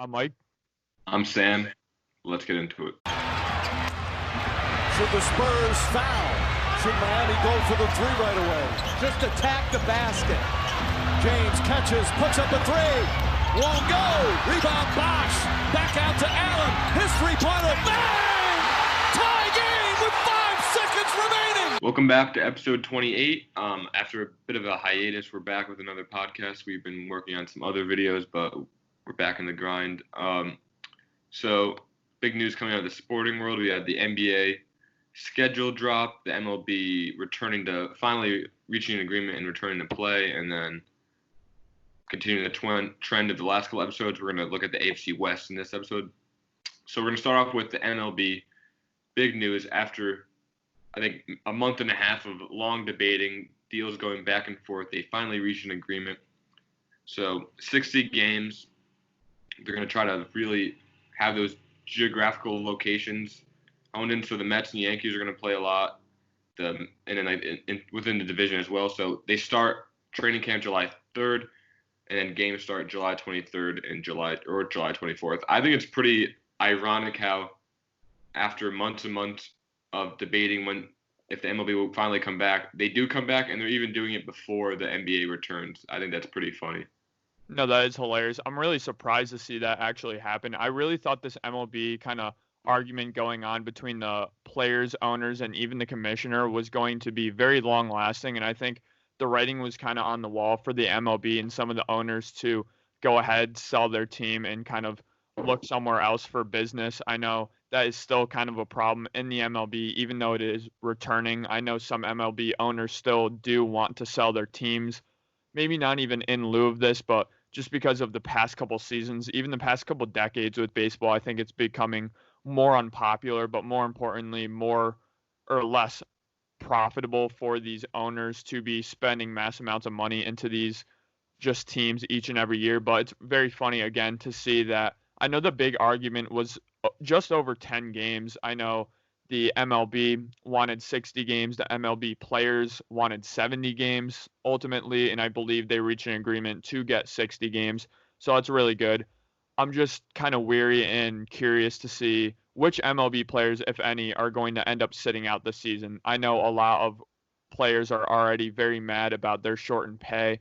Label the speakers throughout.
Speaker 1: I'm Mike.
Speaker 2: I'm Sam. Let's get into it.
Speaker 3: Should the Spurs foul? Should Miami go for the three right away?
Speaker 4: Just attack the basket.
Speaker 3: James catches, puts up a three. Won't go. Rebound Bosh. Back out to Allen. His three-pointer. Bang! Tie game with 5 seconds remaining.
Speaker 2: Welcome back to episode 28. After a bit of a hiatus, we're back with another podcast. We've been working on some other videos, but we're back in the grind. So big news coming out of the sporting world. We had the NBA schedule drop, the MLB finally reaching an agreement and returning to play, and then continuing the trend of the last couple episodes, we're going to look at the AFC West in this episode. So we're going to start off with the MLB. Big news after, I think, a month and a half of long debating, deals going back and forth. They finally reached an agreement. So 60 games. They're going to try to really have those geographical locations honed in. So the Mets and Yankees are going to play a lot, and then within the division as well. So they start training camp July 3rd, and then games start July 23rd and July 24th. I think it's pretty ironic how after months and months of debating if the MLB will finally come back, they do come back, and they're even doing it before the NBA returns. I think that's pretty funny.
Speaker 1: No, that is hilarious. I'm really surprised to see that actually happen. I really thought this MLB kind of argument going on between the players, owners, and even the commissioner was going to be very long lasting. And I think the writing was kind of on the wall for the MLB and some of the owners to go ahead, sell their team, and kind of look somewhere else for business. I know that is still kind of a problem in the MLB, even though it is returning. I know some MLB owners still do want to sell their teams, maybe not even in lieu of this, but just because of the past couple seasons, even the past couple decades with baseball, I think it's becoming more unpopular, but more importantly, more or less profitable for these owners to be spending mass amounts of money into these just teams each and every year. But it's very funny, again, to see that. I know the big argument was just over 10 games. I know the MLB wanted 60 games. The MLB players wanted 70 games ultimately, and I believe they reached an agreement to get 60 games. So that's really good. I'm just kind of weary and curious to see which MLB players, if any, are going to end up sitting out this season. I know a lot of players are already very mad about their shortened pay.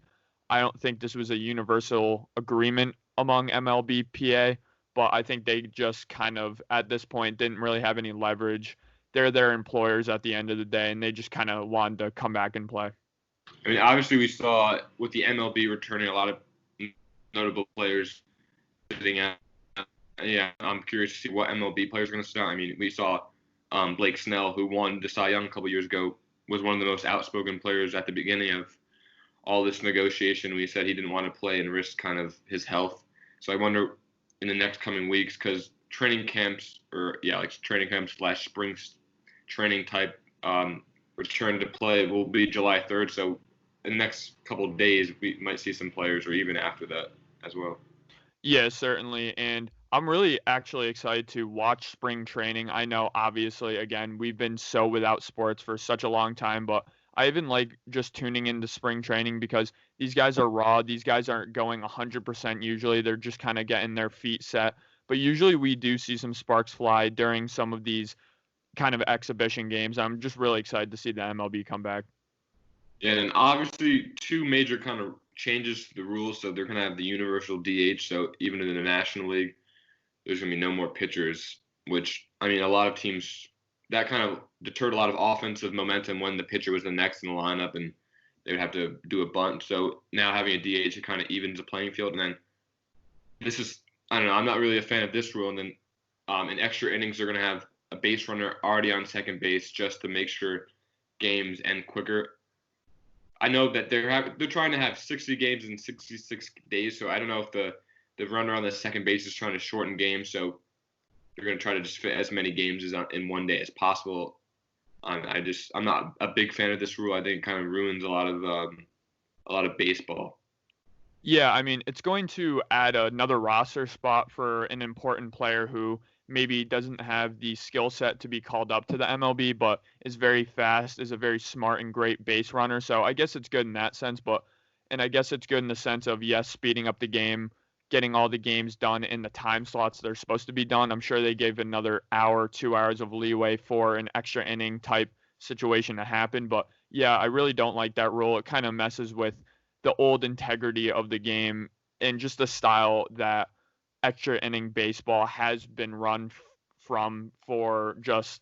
Speaker 1: I don't think this was a universal agreement among MLBPA, but I think they just kind of, at this point, didn't really have any leverage. They're their employers at the end of the day, and they just kind of wanted to come back and play.
Speaker 2: I mean, obviously we saw with the MLB returning a lot of notable players sitting out. Yeah, I'm curious to see what MLB players are going to sit out. I mean, we saw Blake Snell, who won the Cy Young a couple years ago, was one of the most outspoken players at the beginning of all this negotiation. We said he didn't want to play and risk kind of his health. So I wonder in the next coming weeks, because training camps / spring training type return to play will be July 3rd. So in the next couple of days, we might see some players, or even after that as well.
Speaker 1: Yeah, certainly. And I'm really actually excited to watch spring training. I know, obviously, again, we've been so without sports for such a long time, but I even like just tuning into spring training because these guys are raw. These guys aren't going 100% usually. They're just kind of getting their feet set. But usually we do see some sparks fly during some of these kind of exhibition games. I'm just really excited to see the MLB come back.
Speaker 2: Yeah, and obviously two major kind of changes to the rules. So they're going to have the universal DH. So even in the National League, there's going to be no more pitchers, which, I mean, a lot of teams, that kind of deterred a lot of offensive momentum when the pitcher was the next in the lineup and they would have to do a bunt. So now having a DH, it kind of evens the playing field. And then this is, I don't know, I'm not really a fan of this rule. And then in extra innings, they're going to have a base runner already on second base just to make sure games end quicker. I know that they're trying to have 60 games in 66 days, so I don't know if the runner on the second base is trying to shorten games, so they're going to try to just fit as many games in one day as possible. I'm not a big fan of this rule. I think it kind of ruins a lot of baseball.
Speaker 1: Yeah, I mean, it's going to add another roster spot for an important player who maybe doesn't have the skill set to be called up to the MLB, but is very fast, is a very smart and great base runner. So I guess it's good in that sense, and I guess it's good in the sense of, yes, speeding up the game, getting all the games done in the time slots they're supposed to be done. I'm sure they gave another hour, 2 hours of leeway for an extra inning type situation to happen. But yeah, I really don't like that rule. It kind of messes with the old integrity of the game and just the style that extra inning baseball has been run from for just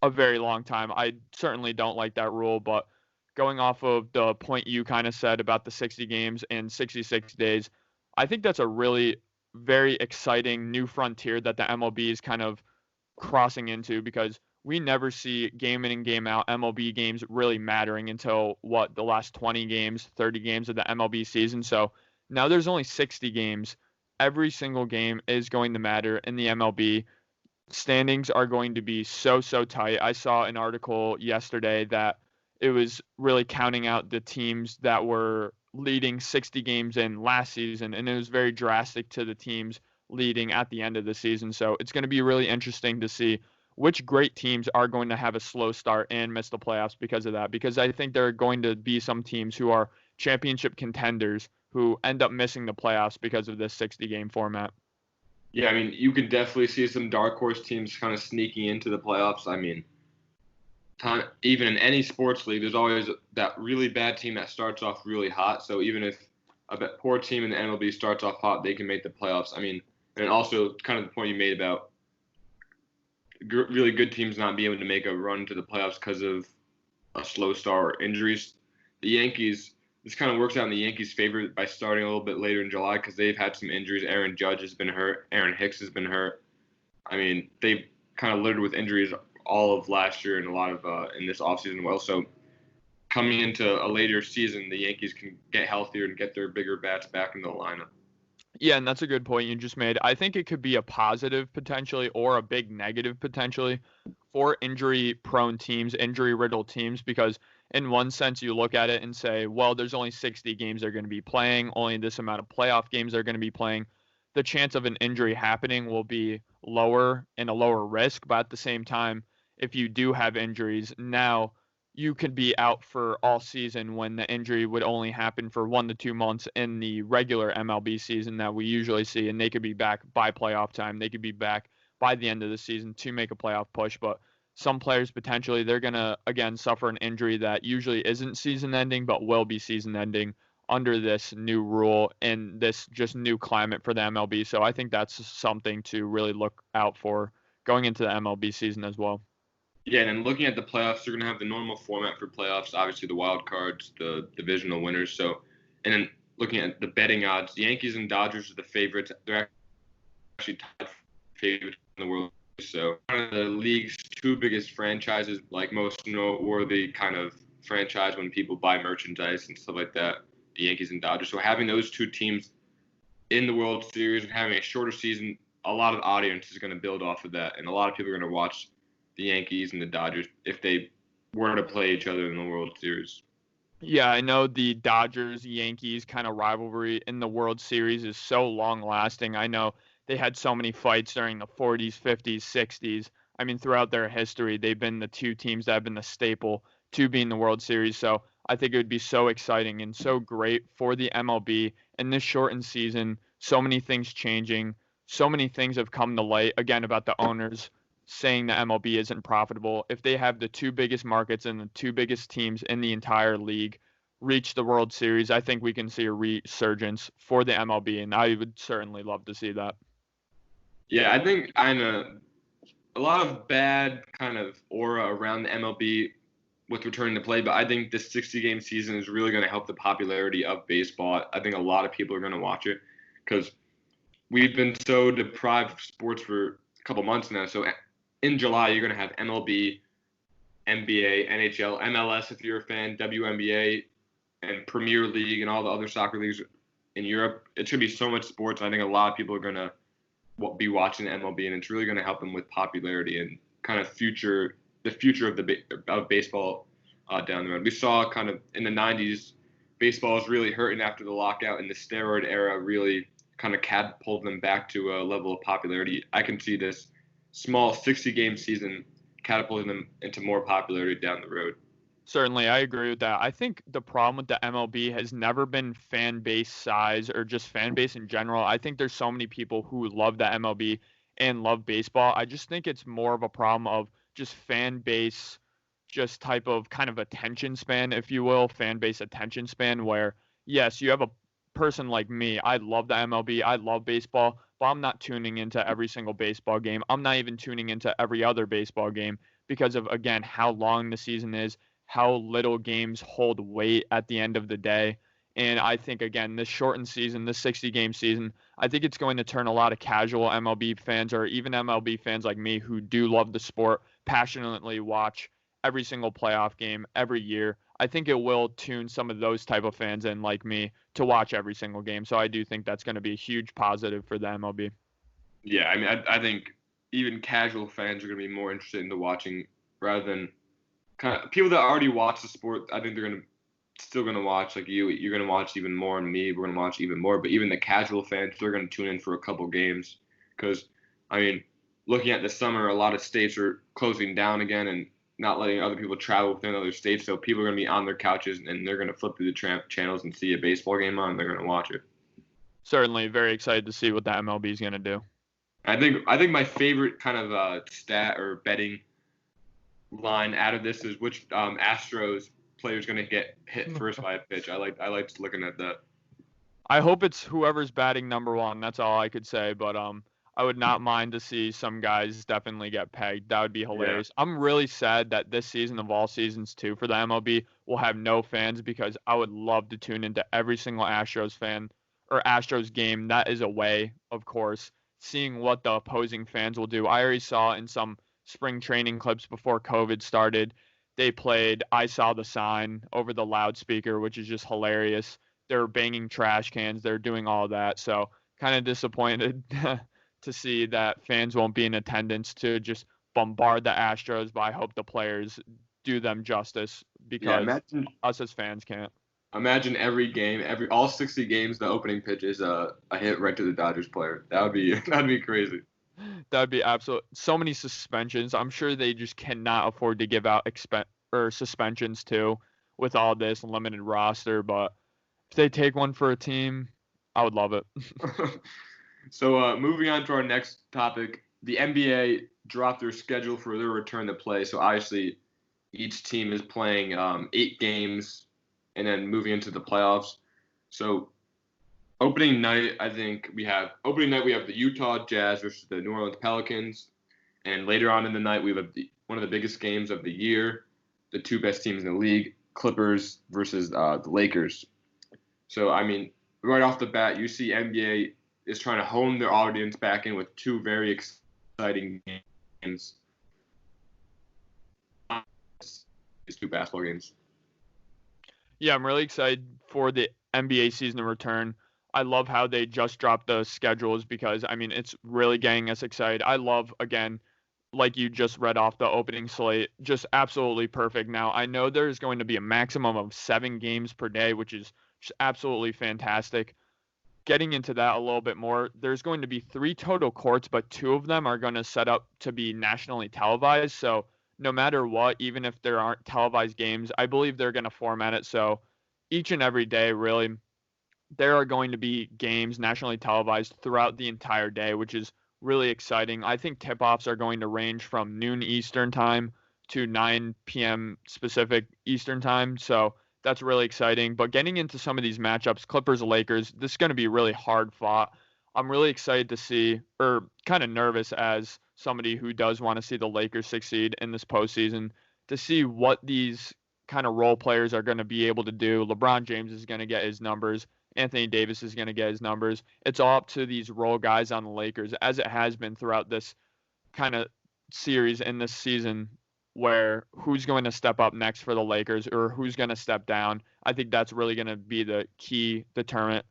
Speaker 1: a very long time. I certainly don't like that rule, but going off of the point you kind of said about the 60 games and 66 days, I think that's a really very exciting new frontier that the MLB is kind of crossing into, because we never see game in and game out MLB games really mattering until the last 20 games, 30 games of the MLB season. So now there's only 60 games. Every single game is going to matter in the MLB. Standings are going to be so tight. I saw an article yesterday that it was really counting out the teams that were leading 60 games in last season, and it was very drastic to the teams leading at the end of the season. So it's going to be really interesting to see which great teams are going to have a slow start and miss the playoffs because of that. Because I think there are going to be some teams who are championship contenders who end up missing the playoffs because of this 60-game format.
Speaker 2: Yeah, I mean, you could definitely see some dark horse teams kind of sneaking into the playoffs. I mean, even in any sports league, there's always that really bad team that starts off really hot. So even if a poor team in the MLB starts off hot, they can make the playoffs. I mean, and also kind of the point you made about really good teams not being able to make a run to the playoffs because of a slow start or injuries. The Yankees, this kind of works out in the Yankees' favor by starting a little bit later in July because they've had some injuries. Aaron Judge has been hurt. Aaron Hicks has been hurt. I mean, they've kind of littered with injuries all of last year and a lot of in this offseason as well. So coming into a later season, the Yankees can get healthier and get their bigger bats back in the lineup.
Speaker 1: Yeah, and that's a good point you just made. I think it could be a positive potentially or a big negative potentially for injury-prone teams, injury-riddled teams, because in one sense you look at it and say, well, there's only 60 games they're going to be playing, only this amount of playoff games they're going to be playing. The chance of an injury happening will be lower and a lower risk, but at the same time, if you do have injuries, now you could be out for all season when the injury would only happen for 1 to 2 months in the regular MLB season that we usually see, and they could be back by playoff time. They could be back by the end of the season to make a playoff push, but some players potentially, they're going to, again, suffer an injury that usually isn't season-ending but will be season-ending under this new rule and this just new climate for the MLB. So I think that's something to really look out for going into the MLB season as well.
Speaker 2: Yeah, and then looking at the playoffs, they're going to have the normal format for playoffs, obviously the wild cards, the divisional winners. So, and then looking at the betting odds, the Yankees and Dodgers are the favorites. They're actually tied for favorites in the World Series. So one of the league's two biggest franchises, like most noteworthy kind of franchise when people buy merchandise and stuff like that, the Yankees and Dodgers. So having those two teams in the World Series and having a shorter season, a lot of audience is going to build off of that, and a lot of people are going to watch the Yankees and the Dodgers if they were to play each other in the World Series.
Speaker 1: Yeah, I know the Dodgers-Yankees kind of rivalry in the World Series is so long-lasting. I know they had so many fights during the 40s, 50s, 60s. I mean, throughout their history, they've been the two teams that have been the staple to be in the World Series. So I think it would be so exciting and so great for the MLB in this shortened season. So many things changing. So many things have come to light, again, about the owners saying the MLB isn't profitable. If they have the two biggest markets and the two biggest teams in the entire league reach the World Series, I think we can see a resurgence for the MLB, and I would certainly love to see that.
Speaker 2: Yeah, I think a lot of bad kind of aura around the MLB with returning to play, but I think this 60-game season is really going to help the popularity of baseball. I think a lot of people are going to watch it because we've been so deprived of sports for a couple months now. So in July, you're going to have MLB, NBA, NHL, MLS if you're a fan, WNBA, and Premier League and all the other soccer leagues in Europe. It should be so much sports. I think a lot of people are going to be watching the MLB, and it's really going to help them with popularity and kind of the future of baseball down the road. We saw kind of in the 90s, baseball was really hurting after the lockout, and the steroid era really kind of catapulted them back to a level of popularity. I can see this small 60-game season catapulting them into more popularity down the road.
Speaker 1: Certainly, I agree with that. I think the problem with the MLB has never been fan base size or just fan base in general. I think there's so many people who love the MLB and love baseball. I just think it's more of a problem of just fan base, just type of kind of attention span, if you will, fan base attention span, where, yes, you have a person like me. I love the MLB, I love baseball, but I'm not tuning into every single baseball game. I'm not even tuning into every other baseball game because of, again, how long the season is, how little games hold weight at the end of the day. And I think, again, this shortened season, this 60-game season, I think it's going to turn a lot of casual MLB fans or even MLB fans like me who do love the sport, passionately watch every single playoff game every year. I think it will tune some of those type of fans in like me to watch every single game. So I do think that's going to be a huge positive for the MLB.
Speaker 2: Yeah, I mean, I think even casual fans are going to be more interested in the watching rather than kind of people that already watch the sport. I think they're still gonna watch. Like you're gonna watch even more, and me, we're gonna watch even more. But even the casual fans, they're gonna tune in for a couple games because, I mean, looking at the summer, a lot of states are closing down again and not letting other people travel within other states. So people are gonna be on their couches and they're gonna flip through the channels and see a baseball game on, and they're gonna watch it.
Speaker 1: Certainly, very excited to see what the MLB is gonna do.
Speaker 2: I think my favorite kind of stat or betting line out of this is which Astros player is going to get hit first by a pitch. I like looking at that.
Speaker 1: I hope it's whoever's batting number one. That's all I could say. But I would not mind to see some guys definitely get pegged. That would be hilarious. Yeah. I'm really sad that this season of all seasons too for the MLB will have no fans because I would love to tune into every single Astros fan or Astros game that is away, of course, seeing what the opposing fans will do. I already saw in some spring training clips before COVID started, they played I Saw the Sign over the loudspeaker, which is just hilarious. They're banging trash cans. They're doing all that. So kind of disappointed to see that fans won't be in attendance to just bombard the Astros, but I hope the players do them justice because us as fans can't.
Speaker 2: Imagine every game, all 60 games, the opening pitch is a hit right to the Dodgers player. That'd be crazy.
Speaker 1: That'd be absolute. So many suspensions. I'm sure they just cannot afford to give out suspensions too with all this limited roster. But if they take one for a team, I would love it.
Speaker 2: So moving on to our next topic, the NBA dropped their schedule for their return to play. So obviously, each team is playing 8 games and then moving into the playoffs. So opening night, we have the Utah Jazz versus the New Orleans Pelicans, and later on in the night we have one of the biggest games of the year, the 2 best teams in the league, Clippers versus the Lakers. So I mean, right off the bat, you see NBA is trying to hone their audience back in with 2 very exciting games. These 2 basketball games.
Speaker 1: Yeah, I'm really excited for the NBA season to return. I love how they just dropped the schedules because, I mean, it's really getting us excited. I love, again, like you just read off the opening slate, just absolutely perfect. Now, I know there's going to be a maximum of 7 games per day, which is just absolutely fantastic. Getting into that a little bit more, there's going to be 3 total courts, but 2 of them are going to set up to be nationally televised. So no matter what, even if there aren't televised games, I believe they're going to format it so each and every day, really, there are going to be games nationally televised throughout the entire day, which is really exciting. I think tip-offs are going to range from noon Eastern time to 9 p.m. specific Eastern time. So that's really exciting. But getting into some of these matchups, Clippers-Lakers, this is going to be really hard fought. I'm really excited to see, or kind of nervous as somebody who does want to see the Lakers succeed in this postseason, to see what these kind of role players are going to be able to do. LeBron James is going to get his numbers. Anthony Davis is going to get his numbers. It's all up to these role guys on the Lakers, as it has been throughout this kind of series in this season, where who's going to step up next for the Lakers or who's going to step down. I think that's really going to be the key determinant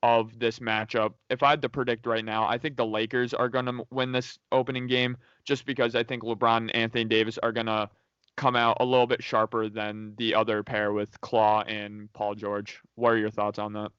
Speaker 1: of this matchup. If I had to predict right now, I think the Lakers are going to win this opening game just because I think LeBron and Anthony Davis are going to come out a little bit sharper than the other pair with Claw and Paul George. What are your thoughts on that?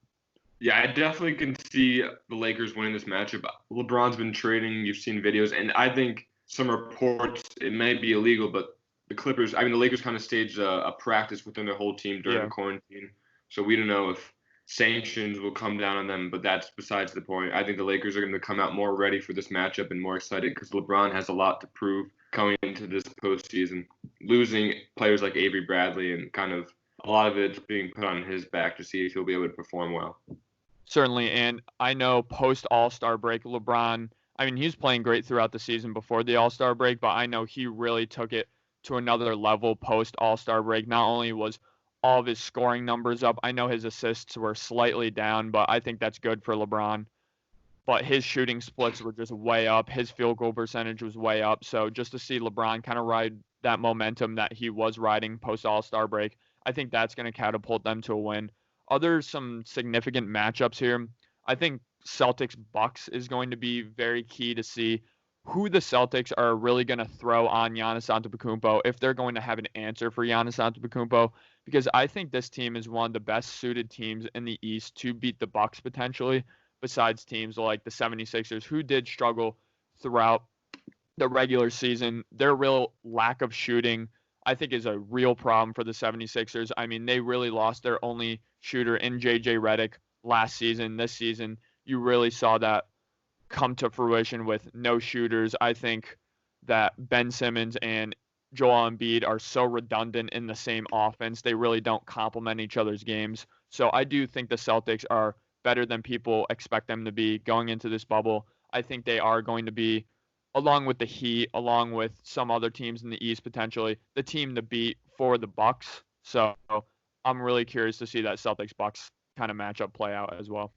Speaker 2: Yeah, I definitely can see the Lakers winning this matchup. LeBron's been trading. You've seen videos. And I think some reports, it may be illegal, but the Clippers, I mean, the Lakers kind of staged a practice within their whole team during the quarantine. So we don't know if sanctions will come down on them, but that's besides the point. I think the Lakers are going to come out more ready for this matchup and more excited because LeBron has a lot to prove coming into this postseason. Losing players like Avery Bradley and kind of a lot of it's being put on his back to see if he'll be able to perform well.
Speaker 1: Certainly, and I know post All-Star break, LeBron, I mean, he was playing great throughout the season before the All-Star break, but I know he really took it to another level post All-Star break. Not only was all of his scoring numbers up, I know his assists were slightly down, but I think that's good for LeBron. But his shooting splits were just way up. His field goal percentage was way up. So just to see LeBron kind of ride that momentum that he was riding post All-Star break, I think that's going to catapult them to a win. Some significant matchups here. I think Celtics Bucks is going to be very key to see who the Celtics are really going to throw on Giannis Antetokounmpo, if they're going to have an answer for Giannis Antetokounmpo, because I think this team is one of the best suited teams in the East to beat the Bucks potentially, besides teams like the 76ers, who did struggle throughout the regular season. Their real lack of shooting, I think, is a real problem for the 76ers. I mean, they really lost their only shooter in J.J. Redick last season. This season, you really saw that come to fruition with no shooters. I think that Ben Simmons and Joel Embiid are so redundant in the same offense. They really don't complement each other's games. So I do think the Celtics are better than people expect them to be going into this bubble. I think they are going to be, along with the Heat, along with some other teams in the East potentially, the team to beat for the Bucks. So I'm really curious to see that Celtics-Bucks kind of matchup play out as well.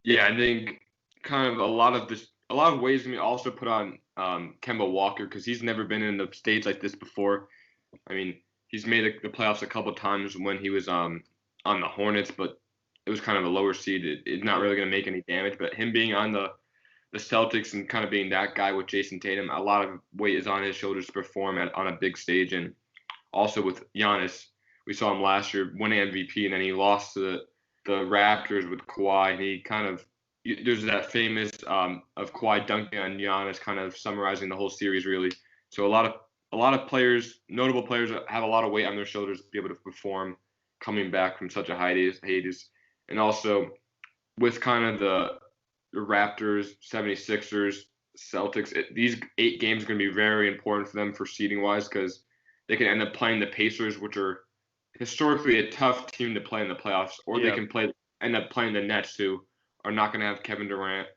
Speaker 2: Yeah, I think kind of a lot of ways we also put on Kemba Walker because he's never been in a stage like this before. I mean, he's made the playoffs a couple times when he was on the Hornets, but it was kind of a lower seed. It's not really going to make any damage. But him being on the Celtics and kind of being that guy with Jason Tatum, a lot of weight is on his shoulders to perform on a big stage. And also with Giannis, we saw him last year winning MVP, and then he lost to the Raptors with Kawhi. And he kind of there's that famous of Kawhi dunking on Giannis, kind of summarizing the whole series really. So a lot of players, notable players, have a lot of weight on their shoulders to be able to perform coming back from such a hiatus. And also with kind of the Raptors, 76ers, Celtics, these 8 games are going to be very important for them for seeding wise because they can end up playing the Pacers, which are historically a tough team to play in the playoffs, or they can end up playing the Nets, who are not going to have Kevin Durant.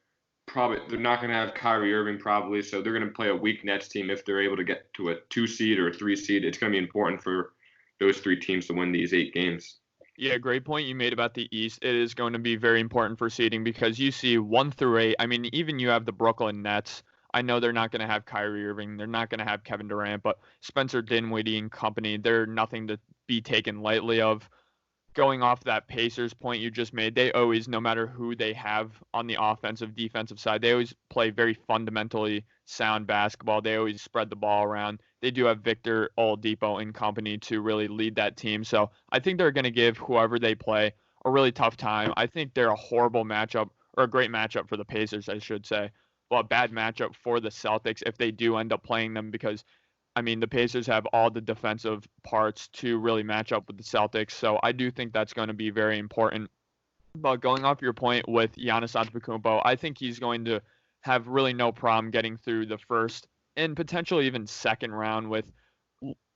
Speaker 2: Probably they're not going to have Kyrie Irving probably, so they're going to play a weak Nets team if they're able to get to a 2 seed or a 3 seed. It's going to be important for those 3 teams to win these 8 games.
Speaker 1: Yeah, great point you made about the East. It is going to be very important for seeding because you see 1 through 8. I mean, even you have the Brooklyn Nets. I know they're not going to have Kyrie Irving. They're not going to have Kevin Durant, but Spencer Dinwiddie and company, they're nothing to be taken lightly of. Going off that Pacers point you just made, they always, no matter who they have on the offensive, defensive side, they always play very fundamentally sound basketball. They always spread the ball around. They do have Victor Oladipo and company to really lead that team. So I think they're going to give whoever they play a really tough time. I think they're a horrible matchup, or a great matchup for the Pacers, I should say, but a bad matchup for the Celtics if they do end up playing them because, I mean, the Pacers have all the defensive parts to really match up with the Celtics. So I do think that's going to be very important. But going off your point with Giannis Antetokounmpo, I think he's going to have really no problem getting through the first and potentially even second round with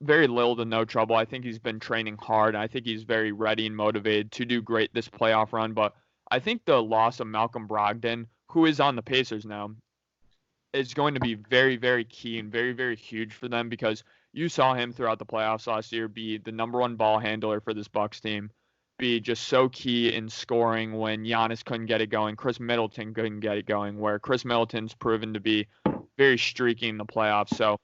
Speaker 1: very little to no trouble. I think he's been training hard. I think he's very ready and motivated to do great this playoff run. But I think the loss of Malcolm Brogdon, who is on the Pacers now, is going to be very, very key and very, very huge for them because you saw him throughout the playoffs last year be the number 1 ball handler for this Bucks team, be just so key in scoring when Giannis couldn't get it going. Chris Middleton couldn't get it going, where Chris Middleton's proven to be very streaky in the playoffs. So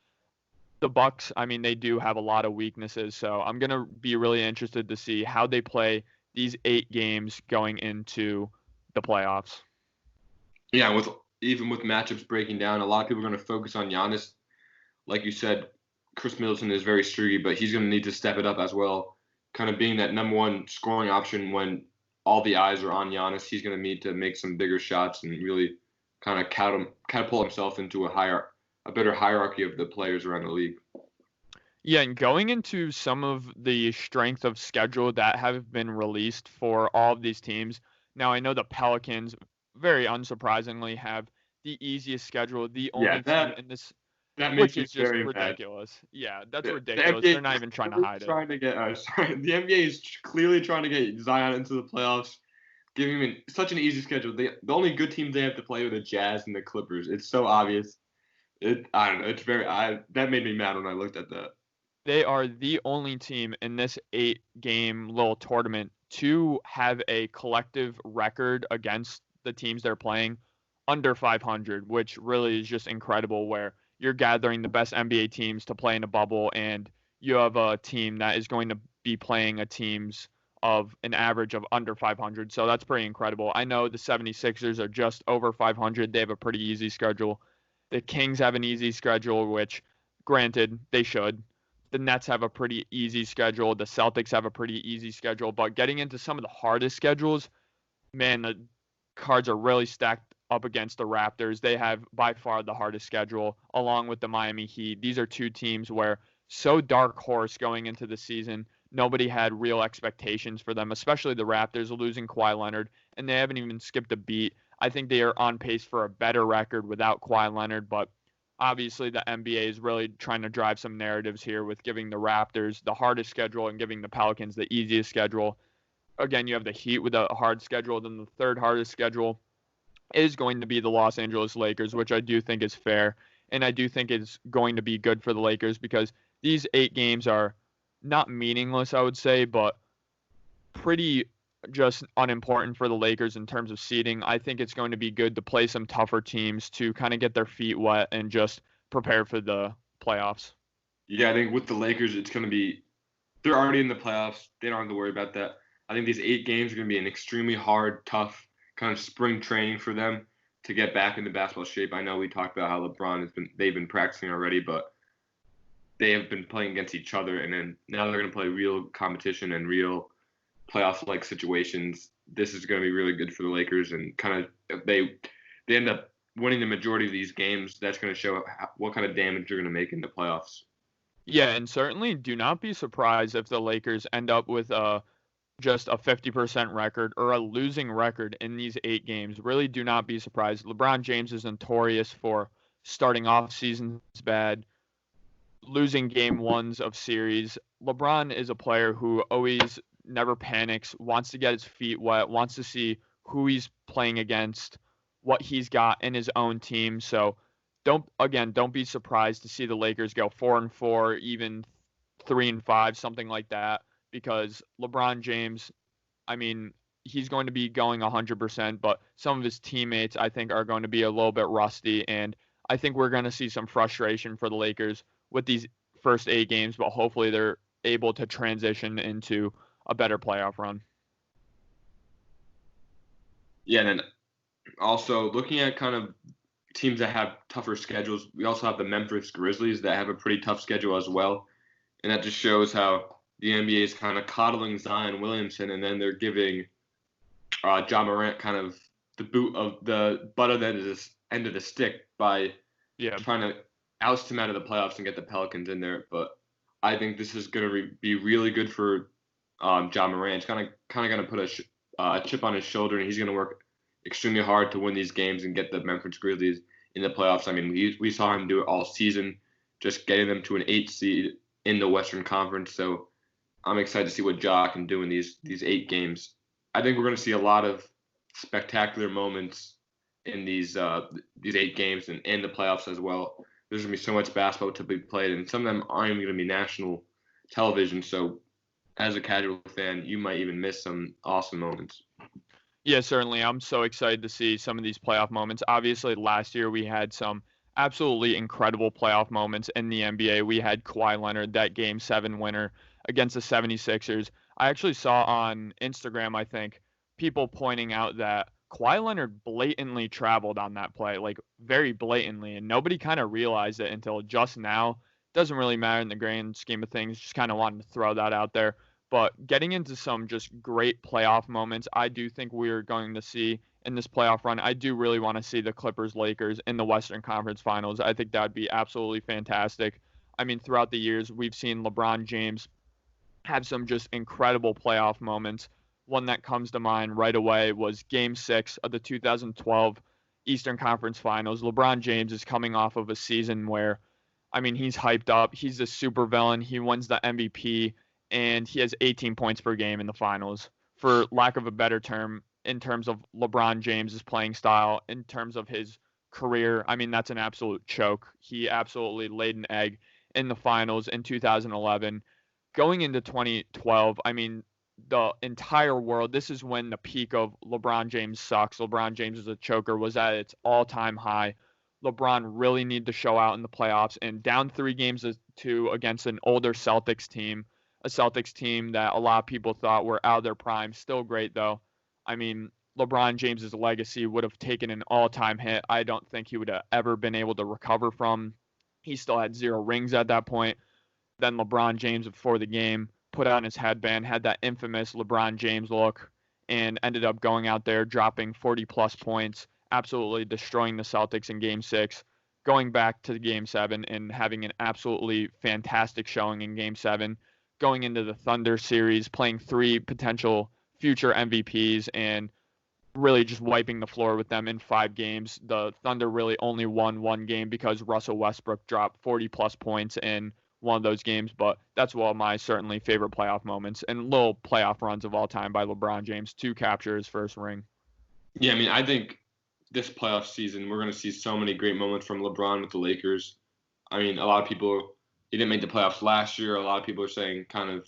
Speaker 1: the Bucks, I mean, they do have a lot of weaknesses. So I'm going to be really interested to see how they play these 8 games going into the playoffs.
Speaker 2: Yeah, even with matchups breaking down, a lot of people are going to focus on Giannis. Like you said, Chris Middleton is very streaky, but he's going to need to step it up as well. Kind of being that number 1 scoring option when all the eyes are on Giannis, he's going to need to make some bigger shots and really kind of catapult himself into a better hierarchy of the players around the league.
Speaker 1: Yeah, and going into some of the strength of schedule that have been released for all of these teams. Now, I know the Pelicans, very unsurprisingly, have the easiest schedule, the
Speaker 2: Yeah,
Speaker 1: only team in this,
Speaker 2: that makes
Speaker 1: which
Speaker 2: me
Speaker 1: is just
Speaker 2: very mad.
Speaker 1: ridiculous. Yeah, that's
Speaker 2: The
Speaker 1: ridiculous.
Speaker 2: NBA
Speaker 1: They're
Speaker 2: is
Speaker 1: not even trying to
Speaker 2: clearly
Speaker 1: hide it.
Speaker 2: trying to get sorry, the NBA is clearly trying to get Zion into the playoffs, giving him such an easy schedule. The only good teams they have to play are the Jazz and the Clippers. It's so obvious. I don't know. It's that made me mad when I looked at that.
Speaker 1: They are the only team in this 8-game little tournament to have a collective record against the teams they're playing under 500, which really is just incredible where you're gathering the best NBA teams to play in a bubble and you have a team that is going to be playing a teams of an average of under 500. So that's pretty incredible. I know the 76ers are just over 500. They have a pretty easy schedule. The Kings have an easy schedule, which granted they should. The Nets have a pretty easy schedule. The Celtics have a pretty easy schedule. But getting into some of the hardest schedules, man, the cards are really stacked up against the Raptors. They have by far the hardest schedule, along with the Miami Heat. These are two teams where so dark horse going into the season. Nobody had real expectations for them, especially the Raptors losing Kawhi Leonard, and they haven't even skipped a beat. I think they are on pace for a better record without Kawhi Leonard, but obviously the NBA is really trying to drive some narratives here with giving the Raptors the hardest schedule and giving the Pelicans the easiest schedule. Again, you have the Heat with a hard schedule, then the third hardest schedule is going to be the Los Angeles Lakers, which I do think is fair, and I do think it's going to be good for the Lakers because these 8 games are not meaningless, I would say, but pretty just unimportant for the Lakers in terms of seeding. I think it's going to be good to play some tougher teams to kind of get their feet wet and just prepare for the playoffs.
Speaker 2: Yeah, I think with the Lakers, it's going to be they're already in the playoffs. They don't have to worry about that. I think these 8 games are going to be an extremely hard, tough kind of spring training for them to get back into basketball shape. I know we talked about how they've been practicing already, but they have been playing against each other, and then now they're going to play real competition and real playoff-like situations. This is going to be really good for the Lakers, and kind of if they end up winning the majority of these games, that's going to show what kind of damage they're going to make in the playoffs.
Speaker 1: Yeah, and certainly do not be surprised if the Lakers end up with just a 50% record or a losing record in these 8 games. Really do not be surprised. LeBron James is notorious for starting off seasons bad, losing game ones of series. LeBron is a player who always never panics, wants to get his feet wet, wants to see who he's playing against, what he's got in his own team. So don't be surprised to see the Lakers go 4-4, even 3-5, something like that, because LeBron James, I mean, he's going to be going 100%, but some of his teammates I think are going to be a little bit rusty, and I think we're going to see some frustration for the Lakers with these first 8 games, but hopefully they're able to transition into a better playoff run.
Speaker 2: Yeah, and then also looking at kind of teams that have tougher schedules, we also have the Memphis Grizzlies that have a pretty tough schedule as well. And that just shows how the NBA is kind of coddling Zion Williamson, and then they're giving John Morant kind of the butt of the end of the stick by trying to oust him out of the playoffs and get the Pelicans in there. But I think this is going to be really good for John Morant. It's kind of going to put a chip on his shoulder, and he's going to work extremely hard to win these games and get the Memphis Grizzlies in the playoffs. I mean, we saw him do it all season, just getting them to an 8 seed in the Western Conference. So I'm excited to see what Ja can do in these 8 games. I think we're going to see a lot of spectacular moments in these 8 games and in the playoffs as well. There's going to be so much basketball to be played, and some of them aren't even going to be national television. So as a casual fan, you might even miss some awesome moments.
Speaker 1: Yeah, certainly. I'm so excited to see some of these playoff moments. Obviously, last year we had some absolutely incredible playoff moments in the NBA. We had Kawhi Leonard, that Game 7 winner against the 76ers. I actually saw on Instagram, I think, people pointing out that Kawhi Leonard blatantly traveled on that play, like very blatantly, and nobody kind of realized it until just now. Doesn't really matter in the grand scheme of things. Just kind of wanted to throw that out there. But getting into some just great playoff moments, I do think we're going to see in this playoff run. I do really want to see the Clippers-Lakers in the Western Conference Finals. I think that would be absolutely fantastic. I mean, throughout the years, we've seen LeBron James have some just incredible playoff moments. One that comes to mind right away was Game 6 of the 2012 Eastern Conference Finals. LeBron James is coming off of a season where, I mean, he's hyped up. He's a supervillain. He wins the MVP, and he has 18 points per game in the finals. For lack of a better term, in terms of LeBron James's playing style, in terms of his career, I mean, that's an absolute choke. He absolutely laid an egg in the finals in 2011. Going into 2012, I mean, the entire world, this is when the peak of LeBron James sucks. LeBron James as a choker was at its all-time high. LeBron really needed to show out in the playoffs, and down 3-2 against an older Celtics team, a Celtics team that a lot of people thought were out of their prime. Still great, though. I mean, LeBron James's legacy would have taken an all-time hit. I don't think he would have ever been able to recover from. He still had 0 rings at that point. Then LeBron James, before the game, put on his headband, had that infamous LeBron James look, and ended up going out there, dropping 40-plus points, absolutely destroying the Celtics in Game 6, going back to Game 7 and having an absolutely fantastic showing in Game 7, going into the Thunder series, playing 3 potential future MVPs, and really just wiping the floor with them in 5 games. The Thunder really only won 1 game because Russell Westbrook dropped 40-plus points in one of those games, but that's one of my certainly favorite playoff moments and little playoff runs of all time by LeBron James to capture his first ring.
Speaker 2: Yeah, I mean, I think this playoff season we're going to see so many great moments from LeBron with the Lakers. I mean, a lot of people, he didn't make the playoffs last year. A lot of people are saying kind of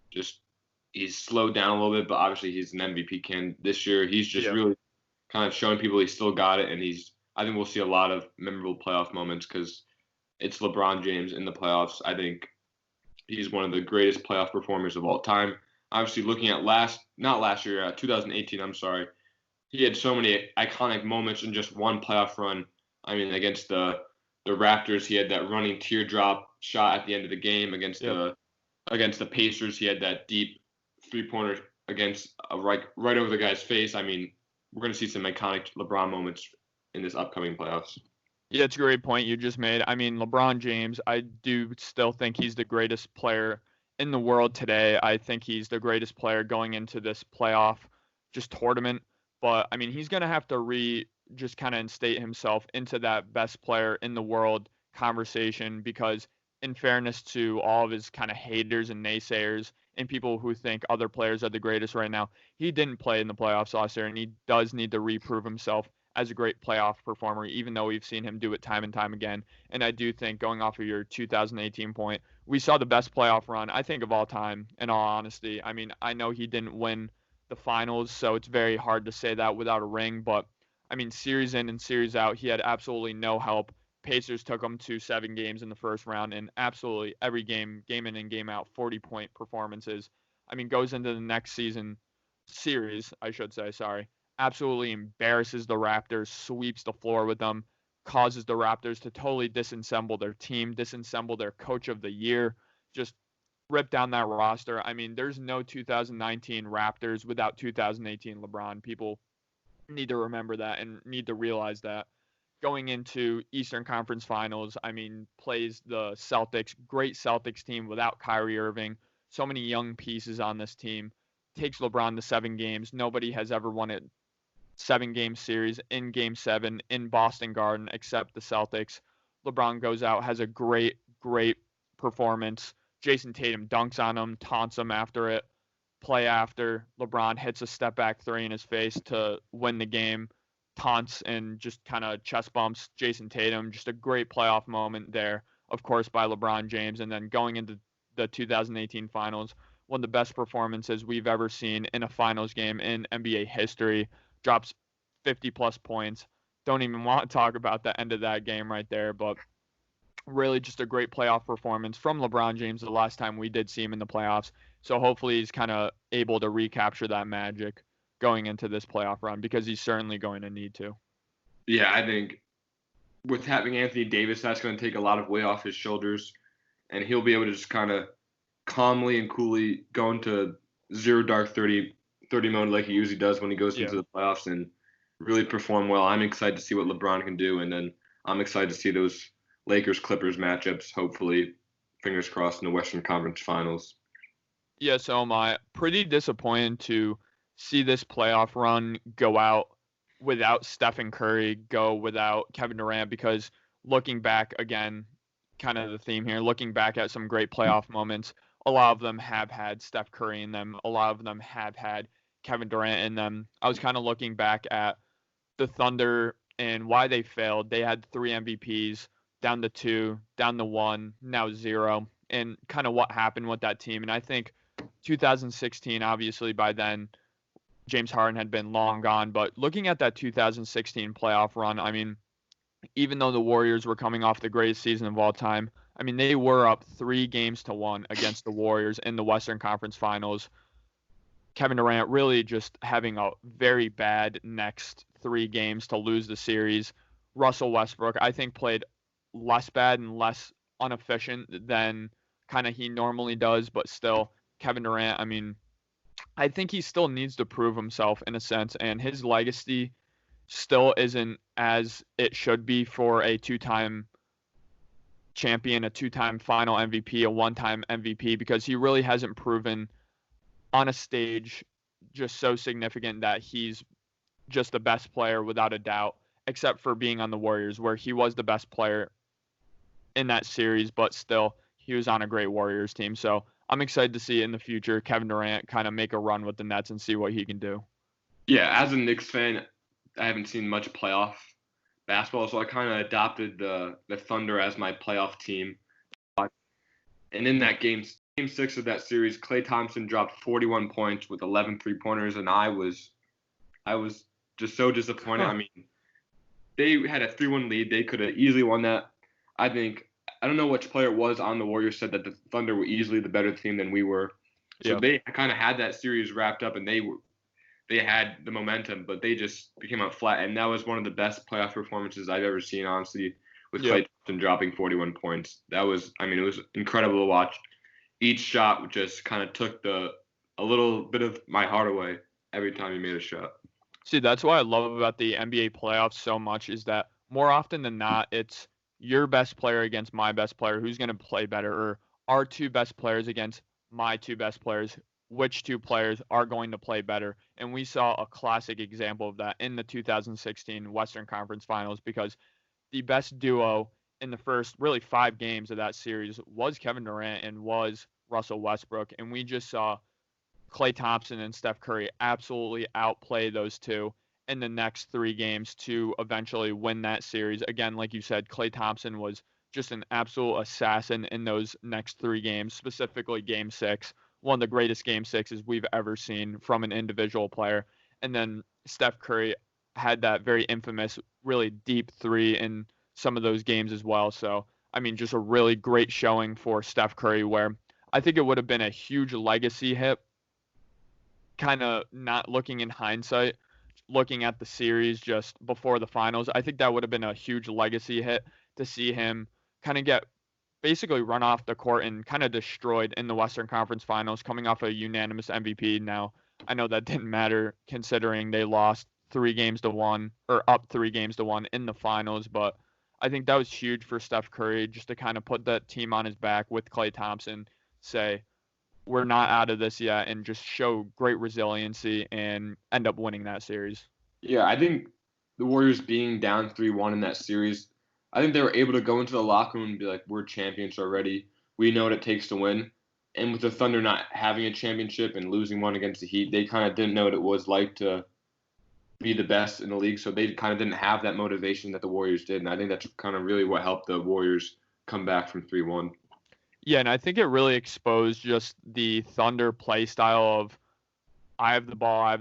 Speaker 2: just he's slowed down a little bit, but obviously he's an MVP candidate this year. He's just really kind of showing people he still got it, and I think we'll see a lot of memorable playoff moments because it's LeBron James in the playoffs. I think he's one of the greatest playoff performers of all time. Obviously, looking at 2018, I'm sorry, he had so many iconic moments in just one playoff run. I mean, against the Raptors, he had that running teardrop shot at the end of the game. Against the Pacers, he had that deep 3-pointer against right over the guy's face. I mean, we're going to see some iconic LeBron moments in this upcoming playoffs.
Speaker 1: Yeah, it's a great point you just made. I mean, LeBron James, I do still think he's the greatest player in the world today. I think he's the greatest player going into this playoff tournament. But, I mean, he's going to have to just kind of instate himself into that best player in the world conversation because, in fairness to all of his kind of haters and naysayers and people who think other players are the greatest right now, he didn't play in the playoffs last year, and he does need to reprove himself as a great playoff performer, even though we've seen him do it time and time again. And I do think, going off of your 2018 point, we saw the best playoff run, I think, of all time, in all honesty. I mean, I know he didn't win the finals, so it's very hard to say that without a ring. But, I mean, series in and series out, he had absolutely no help. Pacers took him to 7 games in the first round, and absolutely every game in and game out, 40-point performances. I mean, goes into the next series, absolutely embarrasses the Raptors, sweeps the floor with them, causes the Raptors to totally disassemble their team, disassemble their coach of the year, just rip down that roster. I mean, there's no 2019 Raptors without 2018 LeBron. People need to remember that and need to realize that. Going into Eastern Conference Finals, I mean, plays the Celtics, great Celtics team without Kyrie Irving, so many young pieces on this team, takes LeBron to 7 games. Nobody has ever won a 7-game series in Game 7 in Boston Garden except the Celtics. LeBron goes out, has a great performance. Jason Tatum dunks on him, taunts him after it. Play after, LeBron hits a step-back 3 in his face to win the game. Taunts and just kind of chest bumps Jason Tatum. Just a great playoff moment there, of course, by LeBron James. And then going into the 2018 Finals, one of the best performances we've ever seen in a Finals game in NBA history. Drops 50-plus points. Don't even want to talk about the end of that game right there, but really just a great playoff performance from LeBron James the last time we did see him in the playoffs. So hopefully he's kind of able to recapture that magic going into this playoff run because he's certainly going to need to.
Speaker 2: Yeah, I think with having Anthony Davis, that's going to take a lot of weight off his shoulders, and he'll be able to just kind of calmly and coolly go into 0 dark 30 mode like he usually does when he goes into the playoffs and really perform well. I'm excited to see what LeBron can do, and then I'm excited to see those Lakers-Clippers matchups, hopefully, fingers crossed, in the Western Conference Finals.
Speaker 1: Yeah, so am I. Pretty disappointed to see this playoff run go out without Stephen Curry, go without Kevin Durant, because looking back again, kind of the theme here, looking back at some great playoff moments, a lot of them have had Steph Curry in them. A lot of them have had Kevin Durant in them. I was kind of looking back at the Thunder and why they failed. They had 3 MVPs, down to 2, down to 1, now 0, and kind of what happened with that team. And I think 2016, obviously by then, James Harden had been long gone. But looking at that 2016 playoff run, I mean, even though the Warriors were coming off the greatest season of all time, I mean, they were up 3-1 against the Warriors in the Western Conference Finals. Kevin Durant really just having a very bad next 3 games to lose the series. Russell Westbrook, I think, played less bad and less inefficient than kind of he normally does, but still, Kevin Durant, I mean, I think he still needs to prove himself in a sense, and his legacy still isn't as it should be for a 2-time champion, a 2-time final MVP, a 1-time MVP, because he really hasn't proven on a stage just so significant that he's just the best player without a doubt, except for being on the Warriors, where he was the best player in that series, but still he was on a great Warriors team. So I'm excited to see in the future Kevin Durant kind of make a run with the Nets and see what he can do.
Speaker 2: Yeah, as a Knicks fan, I haven't seen much playoff basketball, so I kind of adopted the Thunder as my playoff team. And in that game 6 of that series, Klay Thompson dropped 41 points with 11 three-pointers, and I was just so disappointed. I mean, they had a 3-1 lead. They could have easily won that. I don't know which player it was on the Warriors said that the Thunder were easily the better team than we were. So They kind of had that series wrapped up, and they had the momentum, but they just became out flat. And that was one of the best playoff performances I've ever seen, honestly, with Klay Thompson dropping 41 points. It was incredible to watch. Each shot just kind of took a little bit of my heart away every time he made a shot.
Speaker 1: See, that's what I love about the NBA playoffs so much, is that more often than not, it's your best player against my best player, who's going to play better, or our 2 best players against my 2 best players, which 2 players are going to play better. And we saw a classic example of that in the 2016 Western Conference Finals, because the best duo in the first really 5 games of that series was Kevin Durant and was Russell Westbrook. And we just saw Klay Thompson and Steph Curry absolutely outplay those 2 in the next 3 games to eventually win that series. Again, like you said, Klay Thompson was just an absolute assassin in those next 3 games, specifically Game 6, one of the greatest Game 6s we've ever seen from an individual player. And then Steph Curry had that very infamous, really deep 3 in some of those games as well. So, I mean, just a really great showing for Steph Curry, where I think it would have been a huge legacy hit, kind of not looking in hindsight, looking at the series just before the finals. I think that would have been a huge legacy hit to see him kind of get basically run off the court and kind of destroyed in the Western Conference Finals, coming off a unanimous MVP. Now, I know that didn't matter considering they lost 3-1 or up 3-1 in the finals, but I think that was huge for Steph Curry just to kind of put that team on his back with Klay Thompson, say, we're not out of this yet, and just show great resiliency and end up winning that series.
Speaker 2: Yeah, I think the Warriors being down 3-1 in that series, I think they were able to go into the locker room and be like, we're champions already. We know what it takes to win. And with the Thunder not having a championship and losing one against the Heat, they kind of didn't know what it was like to be the best in the league. So they kind of didn't have that motivation that the Warriors did. And I think that's kind of really what helped the Warriors come back from 3-1.
Speaker 1: Yeah, and I think it really exposed just the Thunder play style of, I have the ball,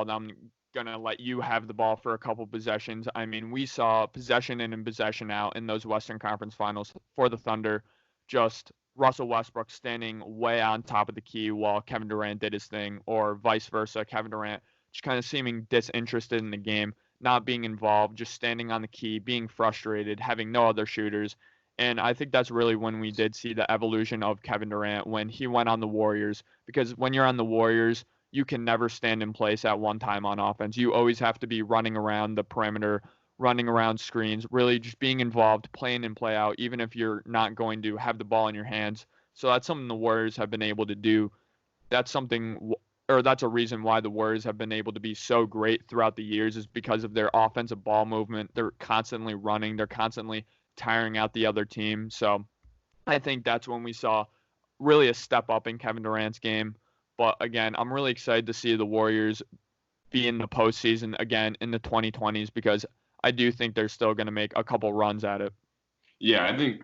Speaker 1: now I'm going to let you have the ball for a couple possessions. I mean, we saw possession in and possession out in those Western Conference Finals for the Thunder, just Russell Westbrook standing way on top of the key while Kevin Durant did his thing, or vice versa, Kevin Durant just kind of seeming disinterested in the game, not being involved, just standing on the key, being frustrated, having no other shooters. And I think that's really when we did see the evolution of Kevin Durant when he went on the Warriors, because when you're on the Warriors, you can never stand in place at one time on offense. You always have to be running around the perimeter, running around screens, really just being involved, playing in, play out, even if you're not going to have the ball in your hands. So that's something the Warriors have been able to do. That's something, or that's a reason why the Warriors have been able to be so great throughout the years, is because of their offensive ball movement. They're constantly running. They're constantly tiring out the other team. So I think that's when we saw really a step up in Kevin Durant's game. But again, I'm really excited to see the Warriors be in the postseason again in the 2020s, because I do think they're still going to make a couple runs at it.
Speaker 2: Yeah, I think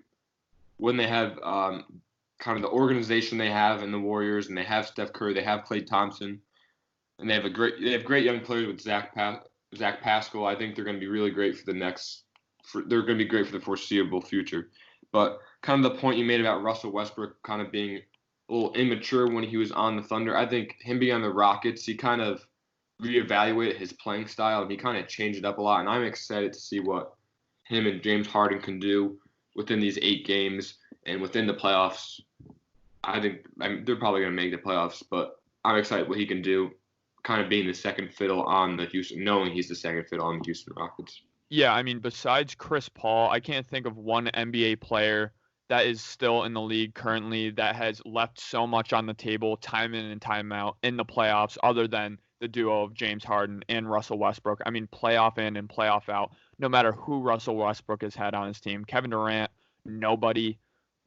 Speaker 2: when they have kind of the organization they have in the Warriors, and they have Steph Curry, they have Klay Thompson, and they have great young players with Zach Pascal. I think they're going to be really great for they're going to be great for the foreseeable future. But kind of the point you made about Russell Westbrook kind of being a little immature when he was on the Thunder, I think him being on the Rockets, he kind of reevaluated his playing style, and he kind of changed it up a lot. And I'm excited to see what him and James Harden can do within these 8 games and within the playoffs. I think they're probably going to make the playoffs, but I'm excited what he can do, kind of being the second fiddle on knowing he's the second fiddle on the Houston Rockets.
Speaker 1: Yeah, I mean, besides Chris Paul, I can't think of one NBA player that is still in the league currently that has left so much on the table time in and time out in the playoffs, other than the duo of James Harden and Russell Westbrook. I mean, playoff in and playoff out, no matter who Russell Westbrook has had on his team. Kevin Durant, nobody.